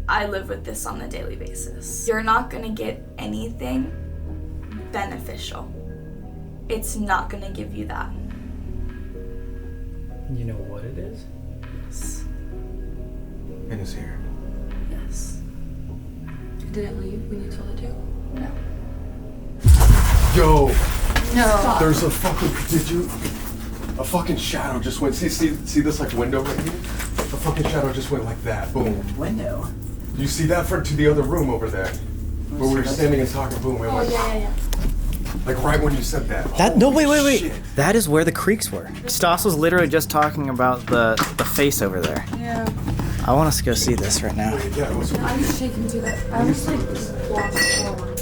[SPEAKER 5] I live with this on a daily basis. You're not gonna get anything beneficial. It's not gonna give you that.
[SPEAKER 2] You know what it is?
[SPEAKER 5] Yes.
[SPEAKER 10] And it's here.
[SPEAKER 5] Yes.
[SPEAKER 9] Did it leave when you told it to?
[SPEAKER 5] No.
[SPEAKER 10] Yo,
[SPEAKER 9] No.
[SPEAKER 10] there's a fucking. Did you? A fucking shadow just went. See this like window right here? A fucking shadow just went like that. Boom.
[SPEAKER 2] Window.
[SPEAKER 10] You see that to the other room over there, where we were standing and talking. Boom. We went.
[SPEAKER 5] Yeah.
[SPEAKER 10] Like right when you said that.
[SPEAKER 2] That no wait
[SPEAKER 10] Holy shit.
[SPEAKER 2] That is where the creeks were. Stas was literally just talking about the face over there.
[SPEAKER 9] Yeah.
[SPEAKER 2] I want us to go see this right now.
[SPEAKER 10] Yeah. It was.
[SPEAKER 9] I was shaking too. That I was like walking forward.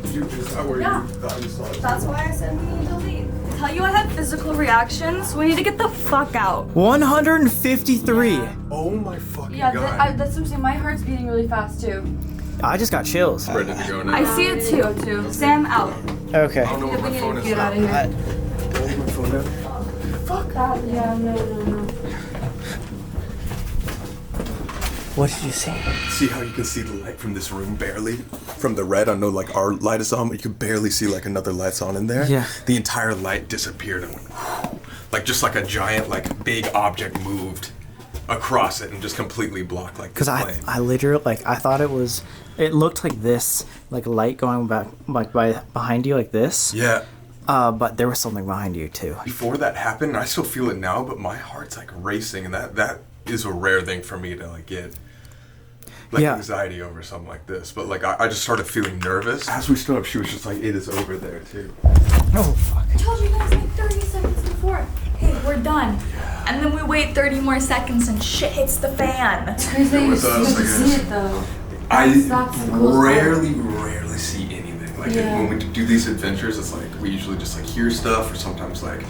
[SPEAKER 10] Is that where
[SPEAKER 5] Yeah.
[SPEAKER 10] you thought you saw it?
[SPEAKER 5] That's why I said we need to leave.
[SPEAKER 6] tell you I have physical reactions. We need to get the fuck out.
[SPEAKER 2] 153.
[SPEAKER 10] Oh my fucking
[SPEAKER 9] Yeah,
[SPEAKER 10] god.
[SPEAKER 9] that's what I'm saying. My heart's beating really fast too.
[SPEAKER 2] I just got chills.
[SPEAKER 10] Ready to go now.
[SPEAKER 6] I see it too. Sam, out.
[SPEAKER 2] Okay.
[SPEAKER 10] I don't know where my phone is
[SPEAKER 9] Get out of
[SPEAKER 10] now.
[SPEAKER 9] here.
[SPEAKER 10] Where's my phone now?
[SPEAKER 9] Fuck that. Yeah, no.
[SPEAKER 2] What did you see?
[SPEAKER 10] See how you can see the light from this room barely? From the red, I know like our light is on, but you can barely see like another light's on in there.
[SPEAKER 2] Yeah.
[SPEAKER 10] The entire light disappeared and went whew, like just like a giant like big object moved across it and just completely blocked like
[SPEAKER 2] Because
[SPEAKER 10] this plane.
[SPEAKER 2] I literally, like, I thought it looked like this, like light going back, like behind you like this.
[SPEAKER 10] Yeah.
[SPEAKER 2] But there was something behind you too.
[SPEAKER 10] Before that happened, I still feel it now, but my heart's like racing, and that is a rare thing for me to like get. Like anxiety over something like this, but like I just started feeling nervous. As we stood up, she was just like, "It is over there too."
[SPEAKER 2] Oh fuck.
[SPEAKER 5] I told you guys like 30 seconds before. Hey, we're done. And then we wait 30 more seconds and shit hits the fan.
[SPEAKER 9] It's crazy that you
[SPEAKER 10] With us,
[SPEAKER 9] get to
[SPEAKER 10] I
[SPEAKER 9] see
[SPEAKER 10] guess.
[SPEAKER 9] it though.
[SPEAKER 10] I
[SPEAKER 9] That's the coolest
[SPEAKER 10] rarely see anything. Like
[SPEAKER 9] Yeah.
[SPEAKER 10] when we do these adventures, it's like we usually just like hear stuff, or sometimes like,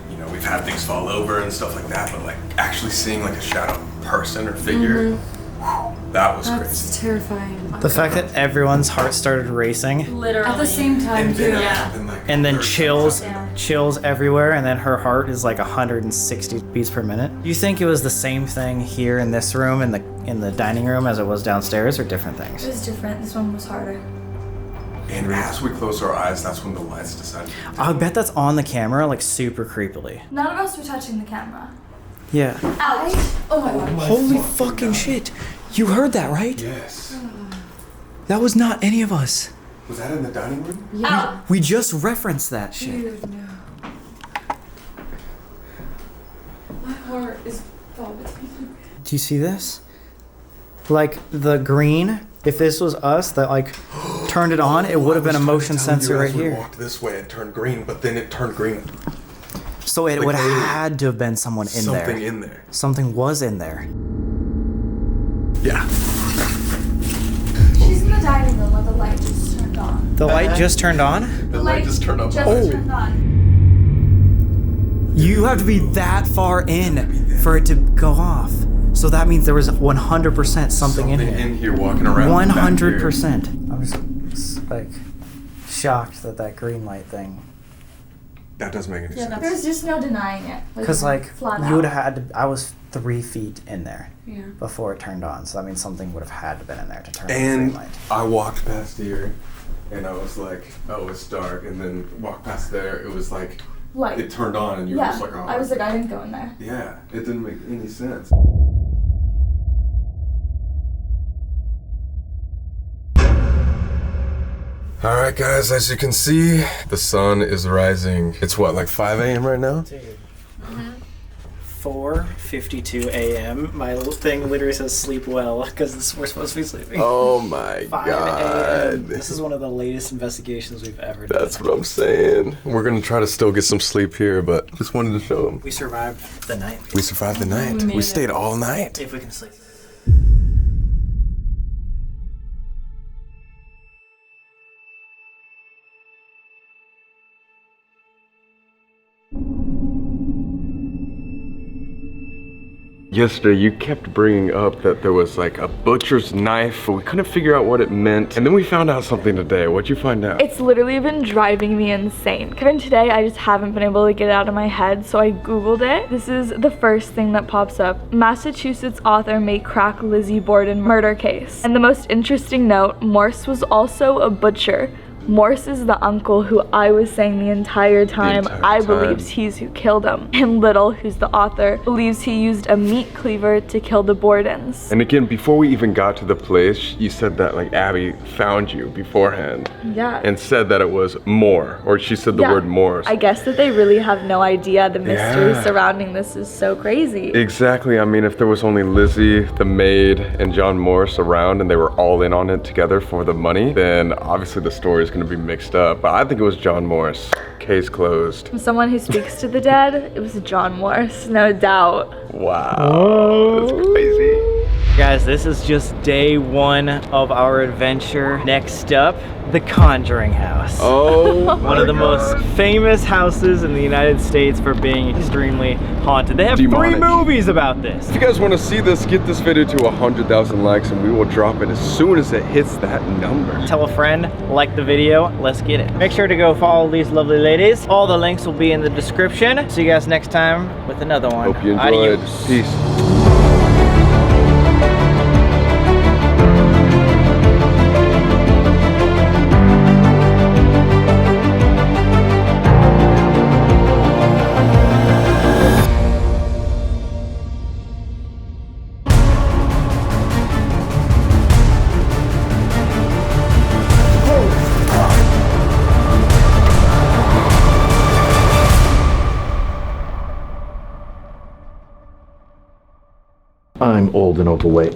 [SPEAKER 10] you know, we've had things fall over and stuff like that. But like actually seeing like a shadow person or figure, whew, that was
[SPEAKER 9] That's
[SPEAKER 10] crazy.
[SPEAKER 9] terrifying.
[SPEAKER 2] The fact that everyone's heart started racing,
[SPEAKER 6] Literally.
[SPEAKER 9] At the same time
[SPEAKER 10] And
[SPEAKER 9] too.
[SPEAKER 10] then, happened, like,
[SPEAKER 2] and then
[SPEAKER 10] 30
[SPEAKER 2] chills,
[SPEAKER 10] seconds.
[SPEAKER 2] chills everywhere, and then her heart is like 160 beats per minute. Do you think it was the same thing here in this room, in the dining room, as it was downstairs, or different
[SPEAKER 5] It
[SPEAKER 2] things?
[SPEAKER 5] was different. This one was harder.
[SPEAKER 10] And as we closed our eyes, that's when the lights decided.
[SPEAKER 2] I bet that's on the camera, like super creepily.
[SPEAKER 5] None of us were touching the camera.
[SPEAKER 2] Yeah.
[SPEAKER 5] Out.
[SPEAKER 9] Oh my god.
[SPEAKER 2] Holy fucking shit! You heard that, right?
[SPEAKER 10] Yes.
[SPEAKER 2] That was not any of us.
[SPEAKER 10] Was that in the dining room?
[SPEAKER 5] Out.
[SPEAKER 2] We just referenced that shit.
[SPEAKER 9] Dude, no. My heart is palpitating.
[SPEAKER 2] Do you see this? Like the green, if this was us that like turned it on, it would have been a motion sensor right
[SPEAKER 10] We
[SPEAKER 2] here.
[SPEAKER 10] walked this way, it turned green, but then it turned green.
[SPEAKER 2] So it
[SPEAKER 10] Like,
[SPEAKER 2] would have
[SPEAKER 10] literally
[SPEAKER 2] had to have been someone in there.
[SPEAKER 10] Something in there.
[SPEAKER 2] Something was in there.
[SPEAKER 10] Yeah.
[SPEAKER 5] She's in the dining room where the light just turned on.
[SPEAKER 2] The light just turned on?
[SPEAKER 10] The light just turned up.
[SPEAKER 5] Just
[SPEAKER 2] Oh.
[SPEAKER 5] turned on.
[SPEAKER 2] You have to be that far in for it to go off. So that means there was 100% something in here.
[SPEAKER 10] in here walking around.
[SPEAKER 2] 100%. I'm just like shocked that green light thing.
[SPEAKER 10] That doesn't make any sense.
[SPEAKER 5] There's just no denying it.
[SPEAKER 2] Because like
[SPEAKER 5] flat
[SPEAKER 2] you would
[SPEAKER 5] out.
[SPEAKER 2] have had to, I was 3 feet in there
[SPEAKER 9] Yeah.
[SPEAKER 2] before it turned on. So that means something would have had to been in there to turn on the
[SPEAKER 10] And
[SPEAKER 2] green light.
[SPEAKER 10] I walked past here, and I was like, "Oh, it's dark." And then walked past there, it was like
[SPEAKER 5] Light.
[SPEAKER 10] it turned on, and you were
[SPEAKER 5] Yeah.
[SPEAKER 10] just like, "Oh."
[SPEAKER 5] I was like, I didn't go in there.
[SPEAKER 10] Yeah, it didn't make any sense. All right, guys, as you can see, the sun is rising. It's what, like 5 a.m. right now?
[SPEAKER 2] Dude. 4:52 a.m. My little thing literally says sleep well because we're supposed to be sleeping.
[SPEAKER 10] Oh my
[SPEAKER 2] 5
[SPEAKER 10] god.
[SPEAKER 2] a.m. This is one of the latest investigations we've ever done.
[SPEAKER 10] That's what I'm saying. We're gonna try to still get some sleep here, but just wanted to show them.
[SPEAKER 2] We survived the night.
[SPEAKER 10] We survived the night.
[SPEAKER 9] made
[SPEAKER 10] We
[SPEAKER 9] it.
[SPEAKER 10] stayed all night.
[SPEAKER 2] If we can sleep.
[SPEAKER 10] Yesterday, you kept bringing up that there was like a butcher's knife, but we couldn't figure out what it meant. And then we found out something today. What'd you find out?
[SPEAKER 6] It's literally been driving me insane. Even today, I just haven't been able to get it out of my head, so I googled it. This is the first thing that pops up. Massachusetts author may crack Lizzie Borden murder case. And the most interesting note, Morse was also a butcher. Morse is the uncle who I was saying the entire time I believes he's who killed him. And Little, who's the author, believes he used a meat cleaver to kill the Bordens.
[SPEAKER 10] And again, before we even got to the place, you said that like Abby found you beforehand
[SPEAKER 6] Yeah.
[SPEAKER 10] and said that it was Moore, or she said the
[SPEAKER 6] Yeah.
[SPEAKER 10] word Morse.
[SPEAKER 6] I guess that they really have no idea. The mystery
[SPEAKER 10] Yeah.
[SPEAKER 6] surrounding this is so crazy.
[SPEAKER 10] Exactly. I mean, if there was only Lizzie, the maid, and John Morse around and they were all in on it together for the money, then obviously the story is going to be mixed up. But I think it was John Morse. Case closed.
[SPEAKER 6] From someone who speaks to the dead, it was John Morse, no doubt.
[SPEAKER 10] Wow. That's crazy.
[SPEAKER 2] Guys, this is just day one of our adventure. Next up, the Conjuring House.
[SPEAKER 4] Oh,
[SPEAKER 2] one of the most famous houses in the United States for being extremely haunted. They have
[SPEAKER 4] Demonic.
[SPEAKER 2] 3 movies about this.
[SPEAKER 4] If you guys want to see this, get this video to 100,000 likes and we will drop it as soon as it hits that number.
[SPEAKER 2] Tell a friend, like the video, let's get it. Make sure to go follow these lovely ladies. All the links will be in the description. See you guys next time with another one.
[SPEAKER 4] Hope you enjoyed.
[SPEAKER 2] Adios.
[SPEAKER 4] Peace.
[SPEAKER 3] I'm old and overweight.